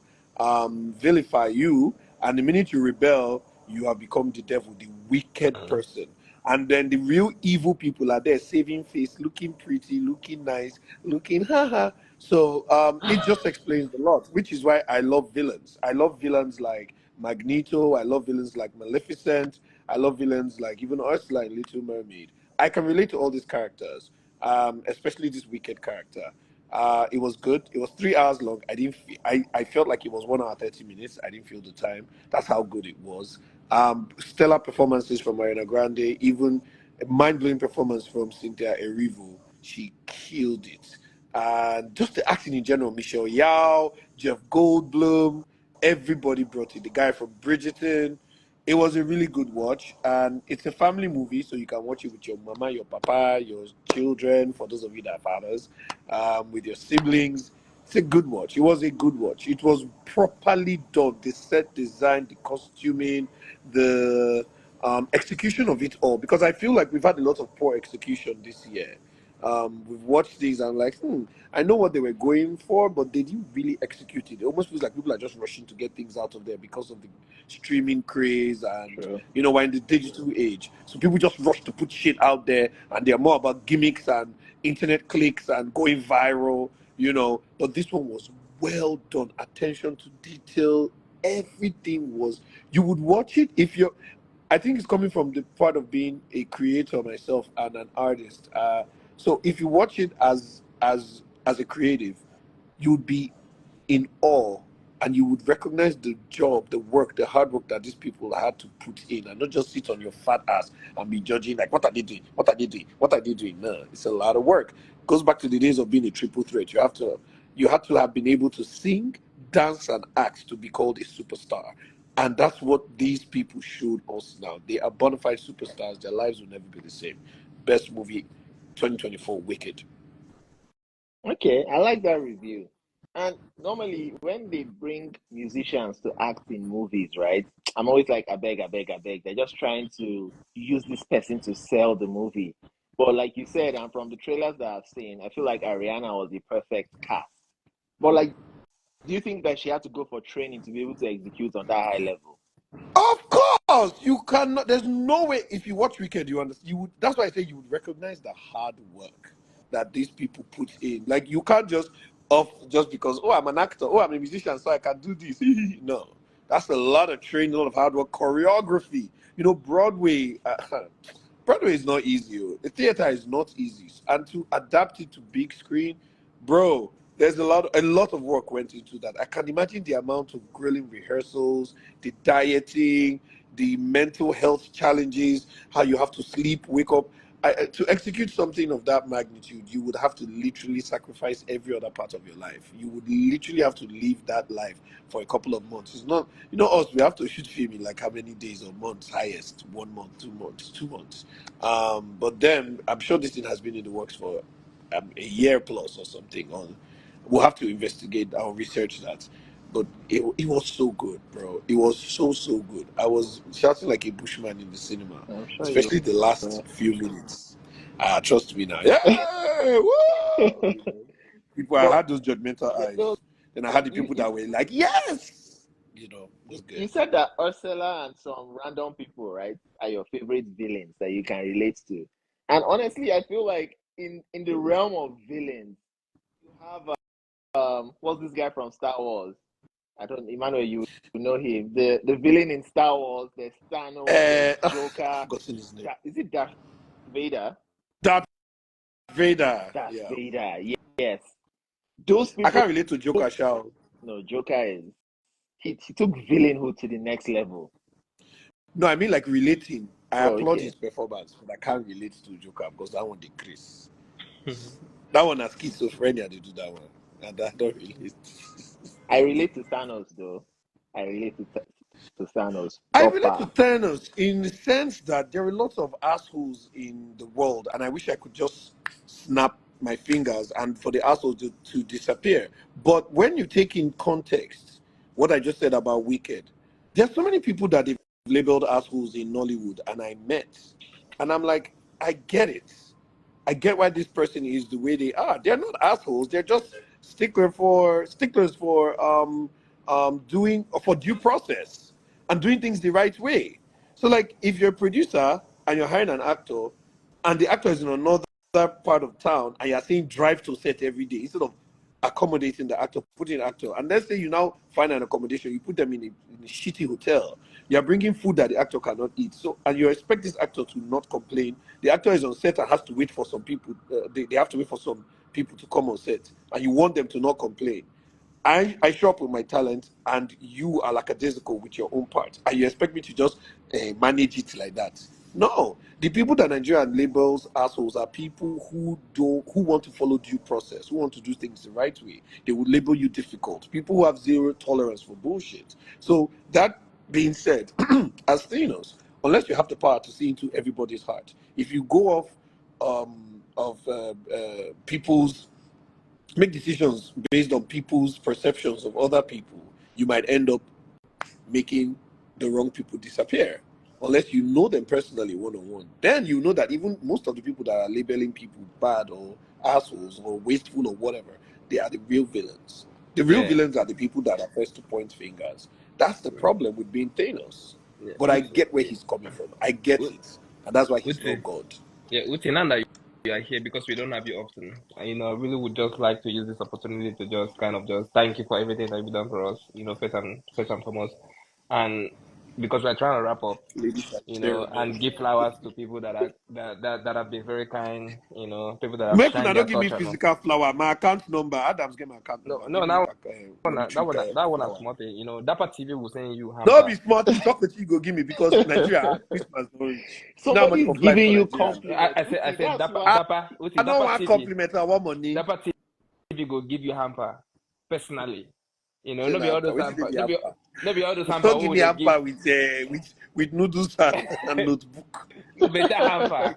vilify you. And the minute you rebel, you have become the devil, the wicked person. And then the real evil people are there, saving face, looking pretty, looking nice, looking haha. So it just explains a lot, which is why I love villains. I love villains like Magneto. I love villains like Maleficent. I love villains like even Ursula in Little Mermaid. I can relate to all these characters, especially this wicked character. It was good. It was 3 hours long. I felt like it was 1 hour 30 minutes. I didn't feel the time. That's how good it was. Stellar performances from Ariana Grande, even a mind-blowing performance from Cynthia Erivo. She killed it. And just the acting in general, Michelle Yao, Jeff Goldblum, everybody brought it. The guy from Bridgerton. It was a really good watch, and it's a family movie, so you can watch it with your mama, your papa, your children. For those of you that are fathers, with your siblings, it's a good watch. It was a good watch. It was properly done. The set design, the costuming, the execution of it all. Because I feel like we've had a lot of poor execution this year. We've watched these and like, I know what they were going for, but they didn't really execute it. It almost feels like people are just rushing to get things out of there because of the streaming craze and True. we're in the digital age. So people just rush to put shit out there and they're more about gimmicks and internet clicks and going viral. But this one was well done. Attention to detail. Everything was, you would watch it if you're, I think it's coming from the part of being a creator myself and an artist. So if you watch it as a creative, you'd be in awe and you would recognize the job, the work, the hard work that these people had to put in, and not just sit on your fat ass and be judging like, what are they doing? What are they doing? What are they doing? No, it's a lot of work. It goes back to the days of being a triple threat. You had to have been able to sing, dance, and act to be called a superstar. And that's what these people showed us now. They are bona fide superstars. Their lives will never be the same. Best movie 2024, Wicked. Okay, I like that review. And normally, when they bring musicians to act in movies, right? I'm always like, I beg, I beg, I beg. They're just trying to use this person to sell the movie. But like you said, and from the trailers that I've seen, I feel like Ariana was the perfect cast. But like, do you think that she had to go for training to be able to execute on that high level? Of course, you cannot. There's no way. If you watch Wicked, you understand. You would. That's why I say you would recognize the hard work that these people put in. Like you can't just off just because I'm an actor, I'm a musician, so I can do this. No, that's a lot of training, a lot of hard work, choreography. Broadway. Broadway is not easy. The theater is not easy, and to adapt it to big screen, bro. There's a lot of work went into that. I can imagine the amount of grilling rehearsals, the dieting, the mental health challenges, how you have to sleep, wake up. To execute something of that magnitude, you would have to literally sacrifice every other part of your life. You would literally have to live that life for a couple of months. It's not, us, we have to shoot film in like how many days or months, highest, 1 month, 2 months, 2 months. But then I'm sure this thing has been in the works for a year plus or something. We'll have to investigate or research that. But it was so good, bro. It was so, so good. I was shouting like a bushman in the cinema, I'm sure you especially the last were. few minutes. Trust me now. Yeah, woo! People, I But had those judgmental eyes. those, Then I had the you, people you that were like, yes! It was you good. said that Ursula and some random people, right, are your favorite villains that you can relate to. And honestly, I feel like in the realm of villains, you have what's this guy from Star Wars? I don't, Emmanuel, you know him. The villain in Star Wars, there's Thanos, there's I've Joker. forgotten his name. Is it Darth Vader? Darth Vader. Darth Yeah. Vader, yes. Those I people, can't relate to Joker, Shao. no, Joker is he took villainhood to the next level. No, I mean like relating. I Oh, applaud okay. his performance, but I can't relate to Joker because that one decrease. That one has schizophrenia. They do that one, and I don't relate. I relate to Thanos though. I relate to Thanos I relate to proper. Thanos in the sense that there are lots of assholes in the world, and I wish I could just snap my fingers and for the assholes to disappear. But when you take in context what I just said about Wicked, there's so many people that they've labeled assholes in Nollywood, and I met, and I'm like, I get it. I get why this person is the way they are. They're not assholes. They're just sticklers for doing for due process and doing things the right way. So like if you're a producer and you're hiring an actor and the actor is in another part of town and you're saying drive to set every day instead of accommodating the actor, putting an actor, and let's say you now find an accommodation, you put them in a shitty hotel. You're bringing food that the actor cannot eat. So, and you expect this actor to not complain. The actor is on set and has to wait for some people. They have to wait for some people to come on set, and you want them to not complain. I show up with my talent, and you are lackadaisical with your own part, and you expect me to just manage it like that. No, the people that Nigeria labels assholes are people who want to follow due process, who want to do things the right way. They would label you difficult. People who have zero tolerance for bullshit. So that being said, as Thanos, unless you have the power to see into everybody's heart, if you go off of people's make decisions based on people's perceptions of other people, you might end up making the wrong people disappear. Unless you know them personally one on one. Then you know that even most of the people that are labeling people bad or assholes or wasteful or whatever, they are the real villains. The real Yeah, villains are the people that are first to point fingers. That's the problem with being Thanos. yeah. But I get where he's coming from. I get it. And that's why he's not Uti, God. yeah, Uti, now that you are here because we don't have you often, I really would just like to use this opportunity to just kind of just thank you for everything that you've done for us, first and foremost, and because we're trying to wrap up, Ladies and gentlemen. and give flowers to people that have been very kind, people that have Make una shined don't their give me touch on us. physical flower. My account number. Adams get my account No, number. no, Give me that one, flower. smart. Dapper TV was saying you No hamper. be smart. You talk with you go give me because Nigeria Christmas don't reach. You know how much Somebody's for flight giving for you Nigeria? compliments. I Uti, said that's Dapper, why. I don't Dapper want TV. compliment. I want money. Dapper TV go give you hamper personally. Say No be na all hamper. those Which they hamper. be hamper? No be all those hamper. Don't give Oh, me they give hamper with noodles and notebook better hamper.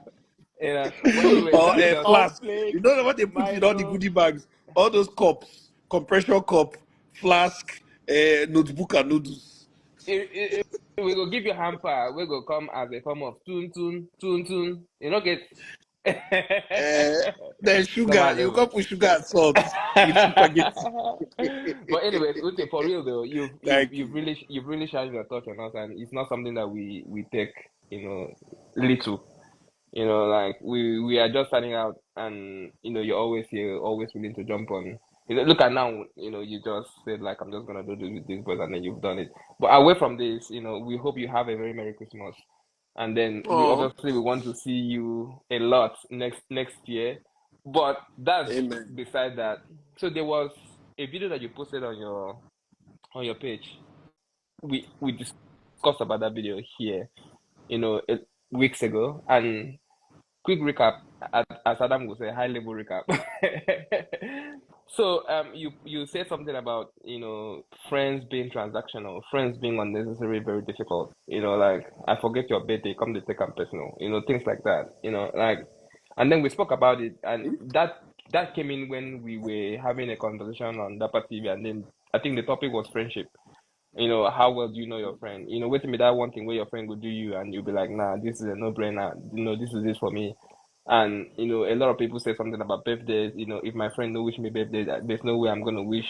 But anyways, or let me a just. flask. You Cornflakes, know what they put in all the Milo. goodie bags? All those cups, compression cup, flask, notebook and noodles. We go give you hamper. We go come as a form of tune tune tune tune. You know get. Then sugar, Normal you level. come put sugar and salt in spaghetti. But anyways, Ute, for real though, Thank you. you've really shined your touch on us, and it's not something that we take, little. Like we are just starting out, and you're always here, always willing to jump on. Look at now, you just said like I'm just gonna do this with this boys, and then you've done it. But away from this, we hope you have a very Merry Christmas, and then Oh, we want to see you a lot next year. But that's amen. beside that. So there was a video that you posted on your page. We discussed about that video here, weeks ago, and quick recap, as Adam would say, high level recap. So you said something about friends being transactional, friends being unnecessary, very difficult. Like I forget your birthday, come to take am personal. Things like that. Like, and then we spoke about it, and that came in when we were having a conversation on Daper TV, and then I think the topic was friendship. How well do you know your friend? Wait till me that one thing where your friend will do you and you'll be like, nah, this is a no-brainer. This is it for me. And a lot of people say something about birthdays. If my friend don't wish me birthday, there's no way I'm gonna wish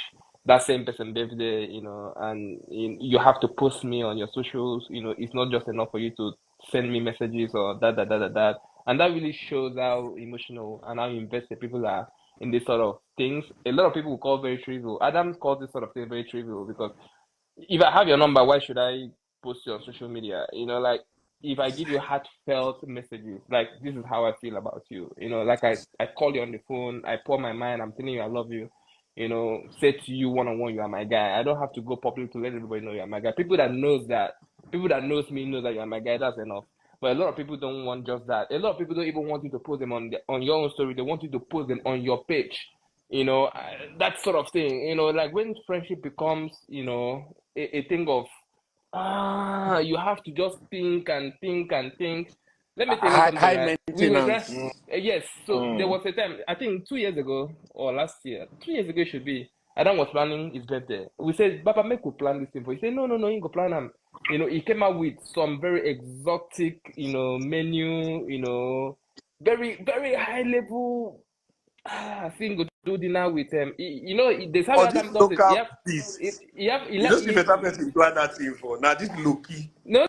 that same person birthday. And you have to post me on your socials. It's not just enough for you to send me messages or that. And that really shows how emotional and how invested people are in this sort of things. A lot of people will call very trivial. Adam calls this sort of thing very trivial because if I have your number, why should I post you on social media? Like if I give you heartfelt messages, like this is how I feel about you. Like I call you on the phone, I pour my mind, I'm telling you I love you. Say to you one on one, you are my guy. I don't have to go public to let everybody know you are my guy. People that knows me know that you are my guy. That's enough. But a lot of people don't want just that. A lot of people don't even want you to post them on your own story. They want you to post them on your page. That sort of thing. Like when friendship becomes, a thing of you have to just think and think and think. Let me tell you something, High right? We were maintenance. yes. So there was a time, I think 2 years ago or last year, 2 years ago it should be. Adam was planning his birthday. We said, Baba, make we plan this thing for you. He said, no, you go plan them. He came out with some very exotic, menu, very, very high level thing go do dinner with there's how Or this Adam does it. local beast. You don't see better person plan that thing for. Now this Loki. No,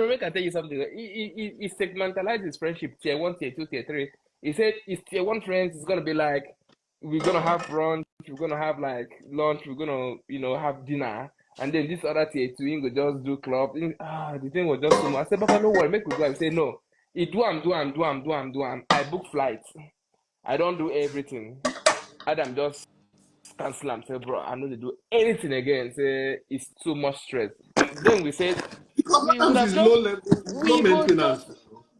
make I tell you something. He segmentalized his friendship tier 1, tier 2, tier 3. He said his tier 1 friends is gonna be like, we're gonna have brunch, we're gonna have like lunch, we're gonna have dinner, and then this other tier 2 he go just do club. The thing was just too much. I said, Papa, no worry, make we go. He said, no, it do am. I book flights. I don't do everything. Adam just cancel am, say, bro, I no dey do anything again. Say it's too much stress. Then we said Because we would Adams have is low just level, low we go maintenance. just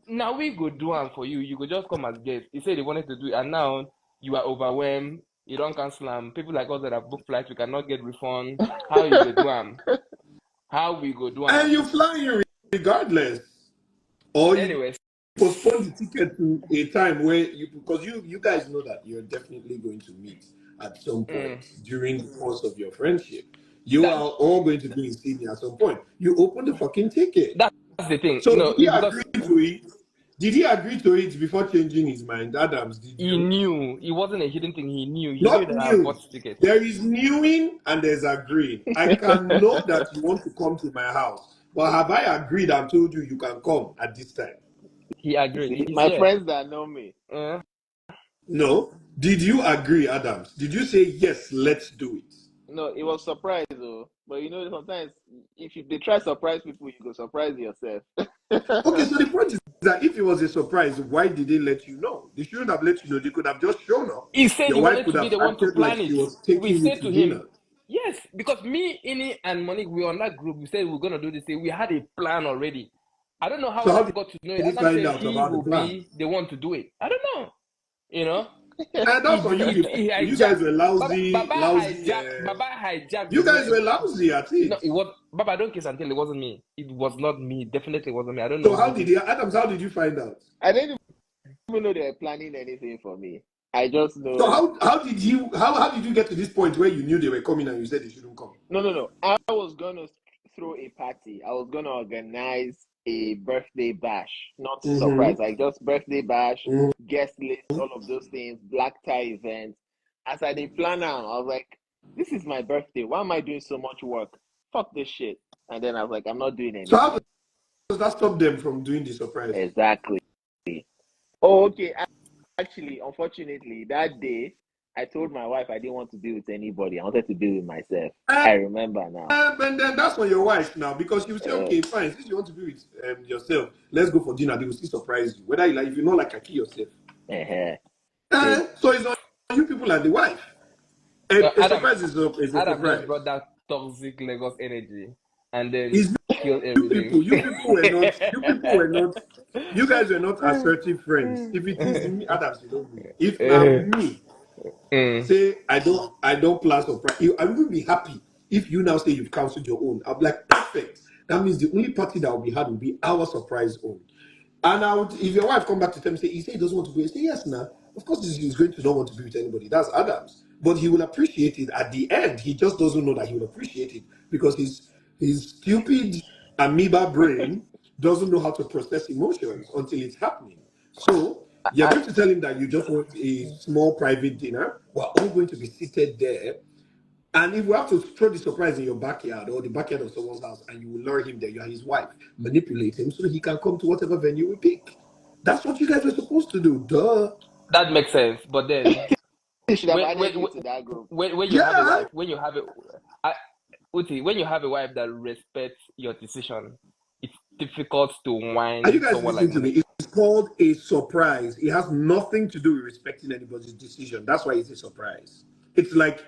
now we go do am for you. You go just come as guest. He said he wanted to do it, and now you are overwhelmed. You don't cancel am. People like us that have booked flights, we cannot get refund. How you go do am? How we go do And am? you fly in regardless. Or you Anyways, postpone the ticket to a time where because you guys know that you're definitely going to meet at some point during the course of your friendship. You that are all going to be in Sydney at some point. You open the fucking ticket. that's the thing. So did he Because agree to it? Did he agree to it before changing his mind? Adams, did he you? knew it wasn't a hidden thing. He knew. He knew Not that I new. bought tickets. There is newing and there's agreeing. I can know that you want to come to my house, but have I agreed and told you you can come at this time? He agreed. See, He's my here. friends that know me. No. Did you agree, Adams? Did you say yes, let's do it? No, it was surprise though. But sometimes if they try surprise people, you go surprise yourself. Okay, so the point is that if it was a surprise, why did they let you know? They shouldn't have let you know. They could have just shown up. He said Your he wife wanted could to be have the one to acted like plan she it. was We taking you said to to dinner. him, yes, because me, Ini, and Monique, we were on that group. We said we are gonna do this thing. We had a plan already. I don't know how So how Adam did got to know it. he Adam find said out he about the will plan? be the one to do it. I don't know. And that's on you people. He You guys hijacked. were lousy. Baba hijacked You the whole guys thing. were lousy at No, it. it was Baba. Don't kiss until it wasn't me. It was not me. Definitely wasn't me. I don't So know how who. did Adams? How did you find out? I didn't even know they were planning anything for me. I just So know. how did you get to this point where you knew they were coming and you said they shouldn't come? No. I was gonna throw a party. I was gonna organize a birthday bash, not Mm-hmm. surprise, like just birthday bash, Mm-hmm. guest list, all of those things, black tie event. As I did plan out, I was like, this is my birthday. Why am I doing so much work? Fuck this shit. And then I was like, I'm not doing So how anything. does that stop them from doing the surprises? Exactly. Oh, okay. Actually, unfortunately, that day I told my wife I didn't want to be with anybody. I wanted to be with myself. I remember now. And then that's on your wife now, because you say, okay, fine, since you want to be with yourself, let's go for dinner. They will still surprise you. Whether you like, if you know, like, I kill yourself. So it's on you people and the wife. And No, a surprise is a Adam just surprise. brought that toxic Lagos energy and then It's killed you everything. people. You guys were not assertive friends. If it is me, Adams, you don't know. If now me say I don't plan surprise, I will be happy if you now say you've cancelled your own. I'll be like, perfect. That means the only party that will be had will be our surprise own. And I would, if your wife come back to tell me, say, he said he doesn't want to go, I say, yes, now. Of course, he's going to not want to be with anybody. That's Adams. But he will appreciate it at the end. He just doesn't know that he will appreciate it because his stupid amoeba brain doesn't know how to process emotions until it's happening. So you're going to tell him that you just want a small private dinner. We're all going to be seated there. And if we have to throw the surprise in your backyard or the backyard of someone's house and you will lure him there, you are his wife, manipulate him so he can come to whatever venue we pick. That's what you guys were supposed to do. Duh. That makes sense. But then They should have when added when you to that group. when you have a Yeah. wife, Uti, when you have a wife that respects your decision, it's difficult to Are you whine guys someone like listening to me. me? It's called a surprise. It has nothing to do with respecting anybody's decision. That's why it's a surprise. It's like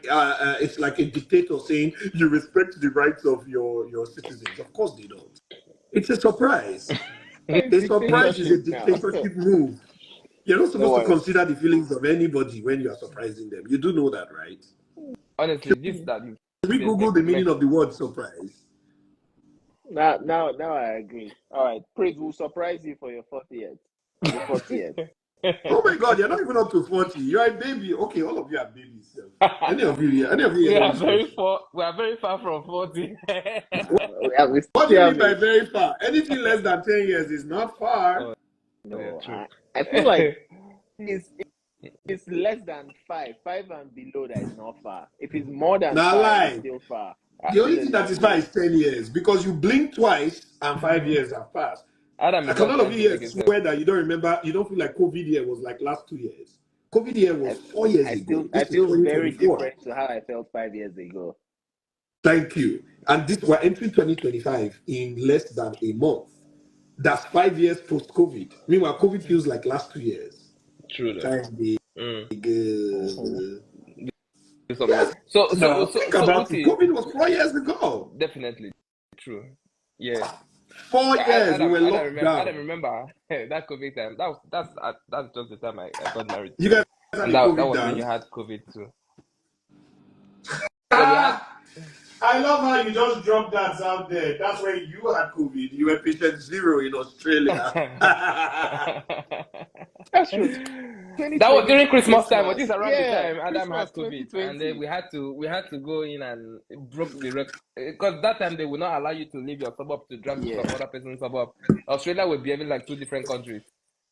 a dictator saying you respect the rights of your citizens. Of course they don't. It's a surprise. A surprise is a Dictatorship now. dictatorship move. You're not No supposed to worries. consider the feelings of anybody when you are surprising them. You do know that, right? Honestly, this that you We said Google the meaning makes of the word surprise. Now I agree. All right, Praise will surprise you for your 40th. On the 40th. Oh my God, you're not even up to 40. You're a baby. Okay, all of you are babies. Any of you here we that are is 40. we are very far from 40. We What do you still mean have by it. very far? Anything less than 10 years is not far. Oh, yeah, No, true. I feel like it's less than 5. 5 and below that is not far. If it's more than Now 5, it's lie. still far. The Still only a thing that little is far bit. is 10 years because you blink twice and 5 years have passed. Adam is Can just all of trying you to here make himself. swear that you don't remember, you don't feel like COVID year was like last 2 years? COVID year was 4 years ago. I This is feel very 2024. different to how I felt 5 years ago. Thank you. And this we're entering 2025 in less than a month. That's 5 years post-COVID. Meanwhile, COVID feels like last 2 years. True though. Time big. Yes. So Think about it. Uti, COVID was 4 years ago. definitely true. Yeah. 4 years we were I locked don't down. remember that COVID time. That's just the time I got married. You guys had And a that COVID was when you dance. had COVID too. So we had I love how you just dropped that out there. That's where you had COVID. You were patient 0 in Australia. That's true. That was during Christmas time, but Christmas. this around the Yeah, time Adam Christmas had COVID, and 2020. then we had to go in and broke the record because that time they would not allow you to leave your suburb to drive to some other person's suburb. Australia would be having like 2 different countries,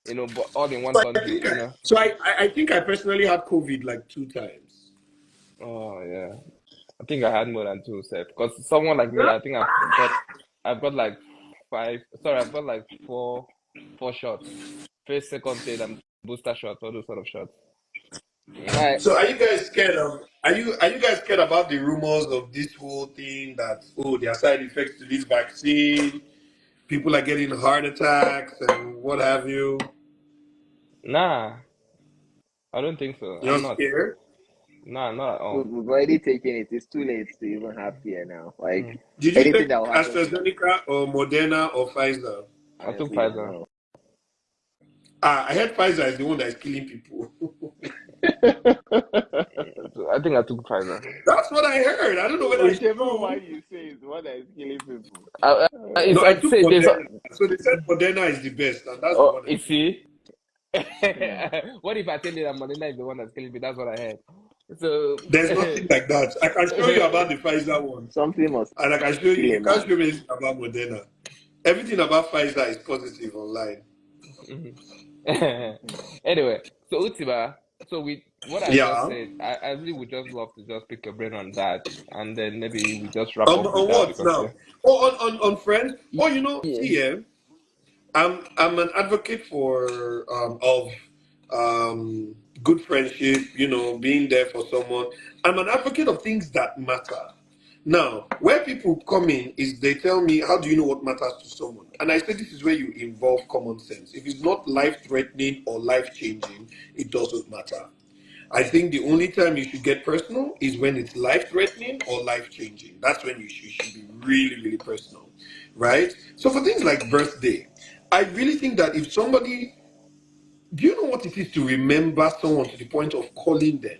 but all in one country, So I think I personally had COVID like 2 times. Oh yeah, I think I had more than 2, Seth. Because someone like me, I think I've got like 5. Sorry, I've got like 4 shots. First, second, third, and booster shots, all those sort of shots. So are you guys scared of? Are you guys scared about the rumors of this whole thing that there are side effects to this vaccine? People are getting heart attacks and what have you. Nah, I don't think so. You're I'm not. scared? Nah, not at all. We've already taken it. It's too late to even have fear now. Like Did you anything take that will happen. AstraZeneca or Moderna or Pfizer? I took Honestly, I don't Pfizer. know. I heard Pfizer is the one that is killing people. I think I took Pfizer. That's what I heard. I don't know whether it's Whichever true. one you say is the one that is killing people. No, I took Moderna. So they said Moderna is the best, and that's the one. You see? What if I tell you that Moderna is the one that's killing me? That's what I heard. So there's nothing like that. I can show you about the Pfizer one. Something must. And I can show you. You can't show me about Moderna. Everything about Pfizer is positive online. Anyway, so Utiba, so with what I just Yeah. said, I really would just love to just pick your brain on that, and then maybe we just wrap up with On that what because now? yeah. Oh, on friends. Oh, you know, Yeah. see, I'm an advocate for of good friendship. You know, being there for someone. I'm an advocate of things that matter. Now, where people come in is they tell me, "How do you know what matters to someone?" And I say this is where you involve common sense. If it's not life threatening or life changing, it doesn't matter. I think the only time you should get personal is when it's life threatening or life changing. That's when you should be really, really personal, right? So for things like birthday, I really think that if somebody, do you know what it is to remember someone to the point of calling them?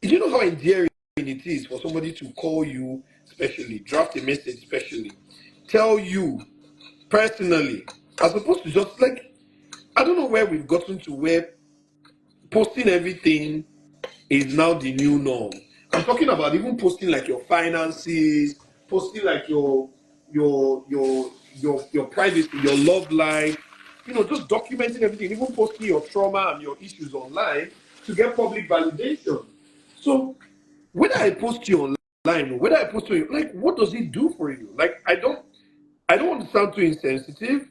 Do you know how endearing it is for somebody to call you specially, draft a message specially, tell you personally, as opposed to just like, I don't know where we've gotten to where posting everything is now the new norm. I'm talking about even posting like your finances, posting like your privacy, your love life, just documenting everything, even posting your trauma and your issues online to get public validation. So whether I post you online or whether I post you, like, what does it do for you? Like, I don't want to sound too insensitive,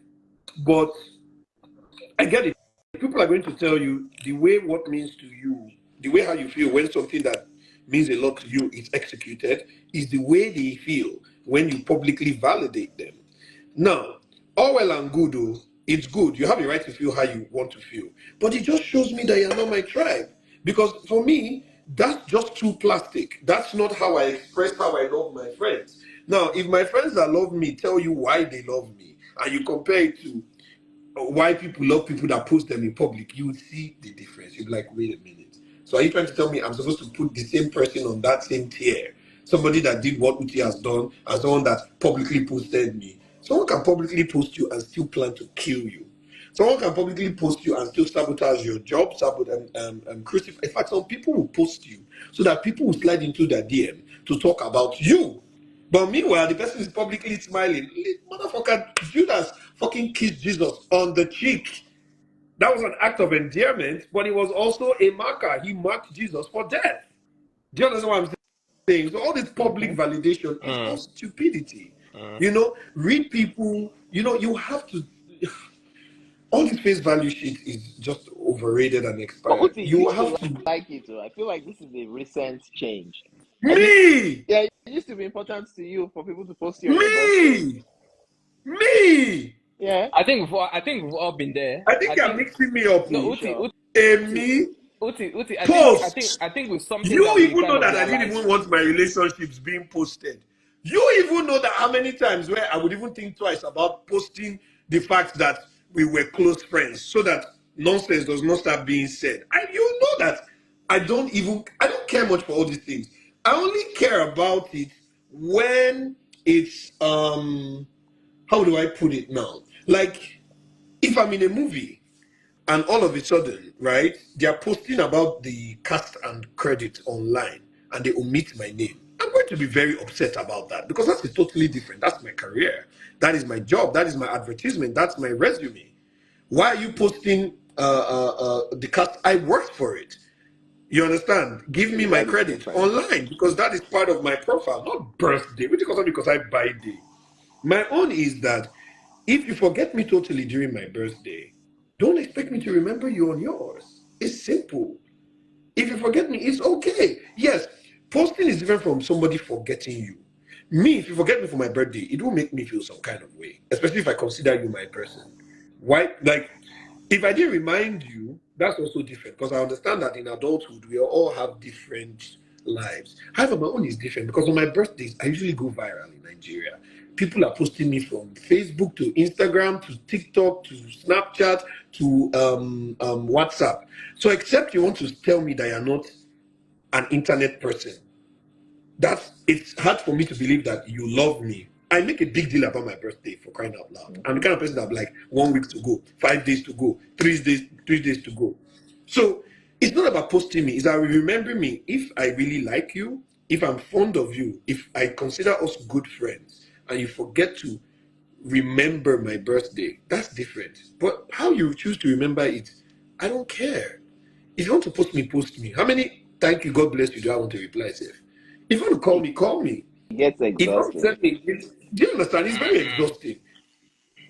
but I get it. People are going to tell you the way what means to you, the way how you feel when something that means a lot to you is executed, is the way they feel when you publicly validate them. Now, all well and good, oh, it's good. You have the right to feel how you want to feel. But it just shows me that you're not my tribe. Because for me, that's just too plastic. That's not how I express how I love my friends. Now, if my friends that love me tell you why they love me, and you compare it to why people love people that post them in public, you would see the difference. You'd be like, wait a minute. So are you trying to tell me I'm supposed to put the same person on that same tier? Somebody that did what Uti has done and someone that publicly posted me. Someone can publicly post you and still plan to kill you. Someone can publicly post you and still sabotage your job, sabotage and crucify. In fact, some people will post you so that people will slide into their DM to talk about you. But meanwhile, the person is publicly smiling. Motherfucker, Judas fucking kissed Jesus on the cheek. That was an act of endearment, but it was also a marker. He marked Jesus for death. Do you understand what I'm saying? So all this public validation is all stupidity. Read people, you have to, all this face value shit is just overrated and But expired. Uti, you You used to have to, like it. I feel like this is a recent change. I think, me, yeah, it used to be important to you for people to post you on your birthday. me, me. Yeah. I think we've all been there. I think I you're think mixing me up. no Are you Oh. Uti sure? Uti Me Uti. post. I think with something You that we even kind know of that I didn't realized. even want my relationships being posted. You even know that how many times where I would even think twice about posting the fact that we were close friends so that nonsense does not start being said. And you know that I don't care much for all these things. I only care about it when it's how do I put it now? Like if I'm in a movie and all of a sudden, right, they are posting about the cast and credit online and they omit my name. I'm going to be very upset about that because that's totally different. That's my career. That is my job. That is my advertisement. That's my resume. Why are you posting the cast? I worked for it. You understand? Give me my That is credit different. online because that is part of my profile, not birthday. Which is because I buy day. My own is that if you forget me totally during my birthday, don't expect me to remember you on yours. It's simple. If you forget me, it's okay. Yes, posting is different from somebody forgetting you. Me, if you forget me for my birthday, it will make me feel some kind of way, especially if I consider you my person. Why? Like, if I didn't remind you, that's also different because I understand that in adulthood we all have different lives. However, my own is different because on my birthdays I usually go viral in Nigeria. People are posting me from Facebook to Instagram to TikTok to Snapchat to WhatsApp. So, except you want to tell me that you're not an internet person, it's hard for me to believe that you love me. I make a big deal about my birthday for crying out loud. I'm the kind of person that like 1 week to go, 5 days to go, 3 days to go. So it's not about posting me, it's that remember me if I really like you, if I'm fond of you, if I consider us good friends, and you forget to remember my birthday. That's different. But how you choose to remember it, I don't care. If you want to post me. How many thank you, God bless you do I want to reply, Seth? If you want to call me, call me. It gets If you want to exhausting. send me, do you understand? It's very exhausting.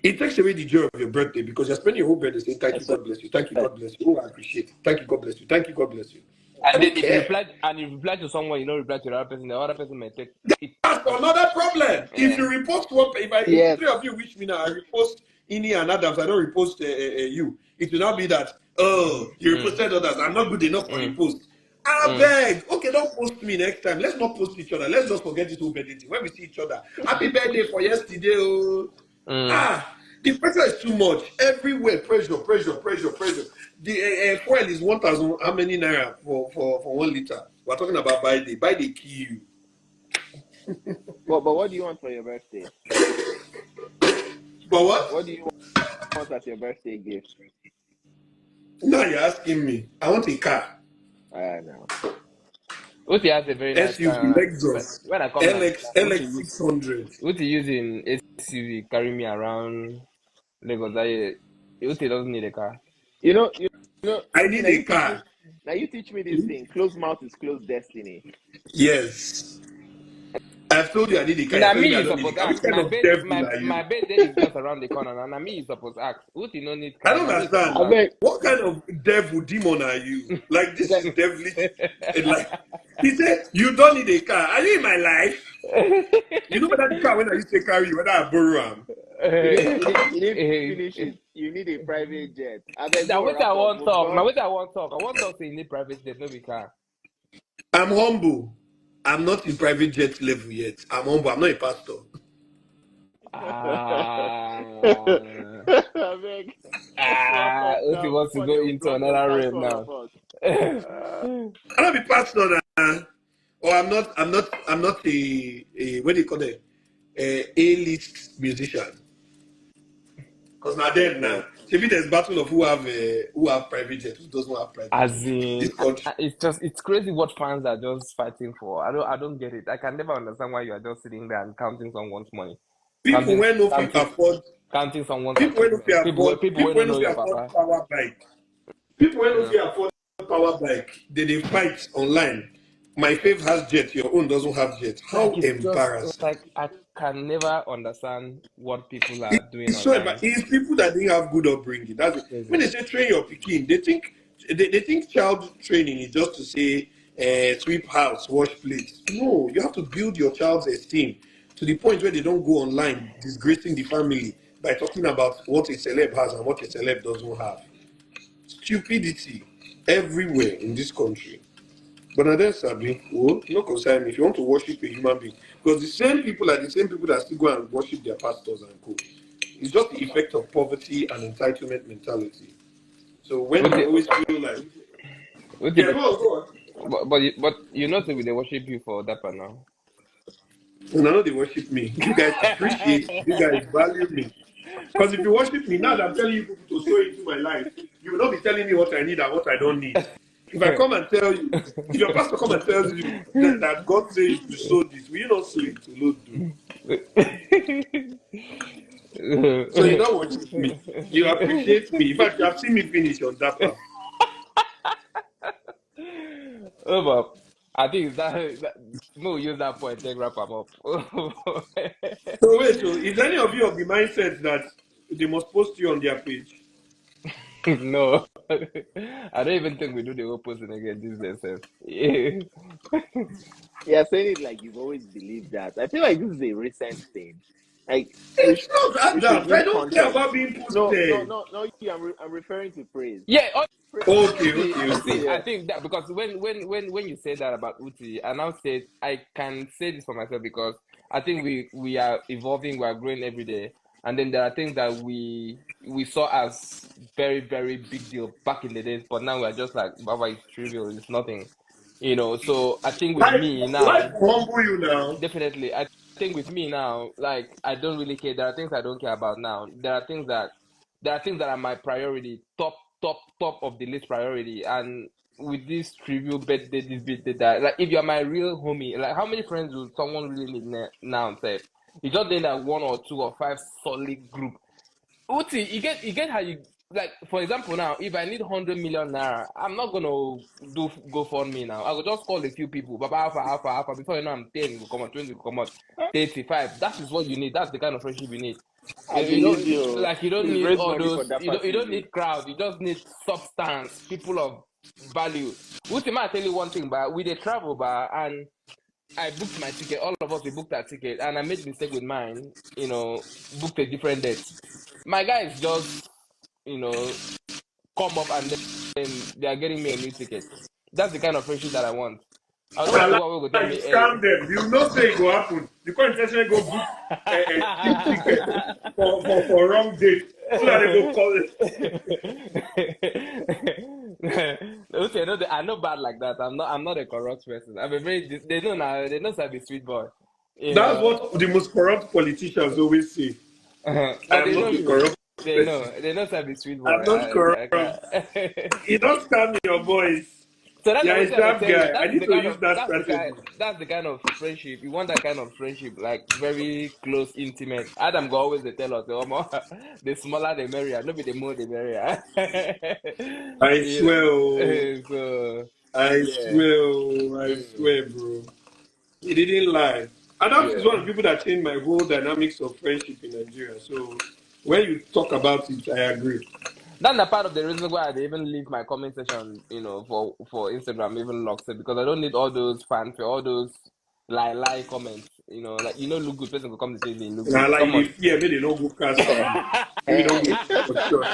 It takes away the joy of your birthday because you're spending your whole birthday saying, thank you, God bless you, thank you, God bless you. Oh, I appreciate it. Thank you, God bless you, thank you, God bless you. I And don't then care. if you reply to someone, you don't reply to the other person may take it. That's another problem. If Yeah. you repost one, if Yes. three of you wish me now, I repost Ini and Adams, I don't repost you. It will not be that, oh, you reposted others. I'm not good enough for the post. I beg. Okay, don't post me next time. Let's not post each other. Let's just forget this whole birthday thing. When we see each other, happy birthday for yesterday. Oh. The pressure is too much. Everywhere, pressure. The fuel is 1,000. How many naira for 1 liter? We're talking about buy day. Buy day kill you. But what do you want for your birthday? But what? What do you want as your birthday gift? Now you're asking me. I want a car. No. Uti has a very nice SUV car. But Lexus when I come Nigeria, LX 600. Uti using SUV carry me around Lagos. Uti doesn't need a car. You know, I Uti, need a car. now you teach me this thing. Closed mouth is closed destiny. Yes. I've told you I need a car. You're Now telling me me I you don't need a supposed car. Which ask. kind of devil are My you? birthday is just around the corner. Now me you supposed ask. Uti no need I car. don't Now me you supposed understand. I beg. What kind of devil demon are you? Like, this Like, is devilish. Like, he said, you don't need a car. Are you in my life? You know whether the car when I used to carry you, whether I borrow them. you need finish it. You need a private jet. I beg, Now more what I wrap up. want Move talk. Now on. what I want talk. I want talk say you need private jet, no be car. I'm humble. I'm not in private jet level yet. I'm humble. I'm not a pastor. Ah. I beg. Let's wrap up Uti now wants to before go they into block and another cancel realm all now. of us. I'm not a pastor now. Or I'm not a what do you call it? A-list musician. Because now I then now, beg. maybe there's battle of who have private jet, who doesn't have private As jet. in, This country. it's crazy what fans are just fighting for. I don't get it. I can never understand why you are just sitting there and counting someone's money, People counting, when no fit counting, afford counting someone's people when no achievement. fit afford People people when when don't no know fit your afford papa. power bike. People when no Mm. fit afford power bike, they fight online. My fave has jet, your own doesn't have jet. Like How it's just embarrassing. like I can never understand what people are doing It's so online. it's people that didn't have good upbringing. That's it. When Crazy. they say train your pikin, they think child training is just to say sweep house, wash plates. No, you have to build your child's esteem to the point where they don't go online disgracing the family by talking about what a celeb has and what a celeb doesn't have. Stupidity everywhere in this country. But now then, Sabi, oh, no concern me. If you want to worship a human being, because the same people are the same people that still go and worship their pastors and co. It's just the effect of poverty and entitlement mentality. So when What you the, always feel like, what the, yeah, go on. but you know say they worship you for Daper now. And I know they worship me. You guys appreciate me. You guys value me. Because if you worship me, now that I'm telling you people to sow into my life, you will not be telling me what I need and what I don't need. If I come and tell you, if your pastor come and tells you that God says you should sow this, will you not sow it to Lord do? So you don't worship me. You appreciate me. In fact, you have seen me finish on that part. Oh, but I think that no use that point. Take wrap am up. So wait, so is any of you of the mindset that they must post you on their page? No, I don't even think we do the whole person again these days. Sef. Yeah. You're saying it like you've always believed that. I feel like this is a recent thing. Like It's not we should Adams. I give don't care context. about being No, no, posted. no, no. I'm referring to praise. Yeah, Pra- Okay, see, okay, okay. I yeah. think that because when you say that about Uti, I now say I can say this for myself because I think we are evolving, we are growing every day, and then there are things that we saw as very very big deal back in the days, but now we are just like, Baba, it's trivial, it's nothing, you know. So I think with Life, me life now, will humble you now. definitely, I think with me now, like I don't really care. There are things I don't care about now. There are things that are my priority, top of the list priority. And with this trivial birthday, this birthday, that like if you're my real homie, like how many friends will someone really need now? Say You just need that 1 or 2 or 5 solid group. Uti, you get how you like. For example, now if I need 100 million naira, I'm not gonna do GoFundMe now. I will just call a few people. Baba alpha. Before you know, I'm 10 will come out, 20 will come out, 35. That is what you need. That's the kind of friendship you need. I You believe don't you. like you don't Please need raise all money those. for that You don't TV. need crowd. You just need substance. People of value. Uti, I tell you one thing, but we dey travel, but and I booked my ticket. All of us we booked our ticket, and I made mistake with mine. Booked a different date. My guys just come up and then they are getting me a new ticket. That's the kind of friendship that I want. I don't want the one who will tell You me, scam hey. them. You know say it go happen. You can't intentionally go book a cheap ticket for wrong date so that they go call it. Okay, no, I'm not bad like that. I'm not a corrupt person. I'm a very they know now, they know I'm a sweet boy. That's what the most corrupt politicians always say. I But am they know not a me. corrupt person. They know I'm a sweet boy. I'm not corrupt. I You don't scam your boys. So that's You're what a I sharp tell you. guy. I need to use that strategy. That's the kind of friendship. You want that kind of friendship, like very close, intimate. Adam go always they tell us, the smaller the merrier, not be the more the merrier. I swear, oh, So I yeah. swear, oh, I Mm, swear, bro. He didn't lie. And that is yeah. one of the people that changed my whole dynamics of friendship in Nigeria. So when you talk about it, I agree. That's a part of the reason why I even leave my comment section, for Instagram even locked because I don't need all those fanfare, all those lie comments. Like look good. Person will come to say they look And I good. like Come the on. fear, maybe they don't go cast you. Maybe don't go for short.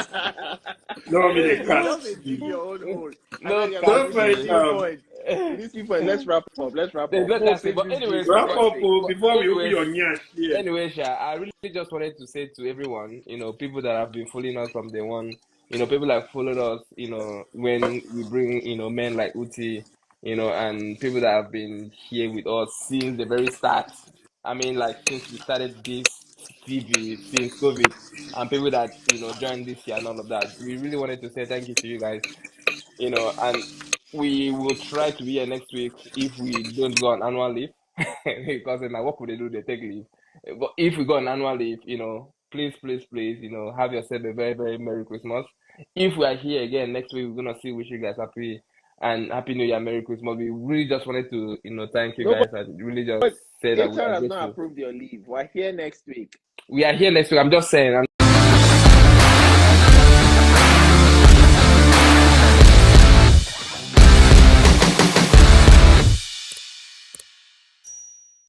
No, I mean they Wait, you cast just dey dig you. your own hole. I No bet you Don't with this find casting. out. viewpoint. With this viewpoint, let's wrap up. Let's wrap There's up. no Mo, casting. save But this gist anyways, for Wrap next up week. oh, before we open anyways, your nyash here. Sha, I really just wanted to say to everyone, people that have been following us from day one, people that followed us, when we bring, men like Uti, and people that have been here with us since the very start. I mean, like since we started this TV, since COVID, and people that, joined this year and all of that. We really wanted to say thank you to you guys, and we will try to be here next week if we don't go on annual leave. Because then what could they do? They take leave. But if we go on annual leave, please, have yourself a very, very Merry Christmas. If we are here again next week, we're gonna see wish you guys happy and Happy New Year, Merry Christmas. We really just wanted to, thank you No, guys and really just but say that we HR are has not grateful. approved your leave. We're here next week. We are here next week. I'm just saying,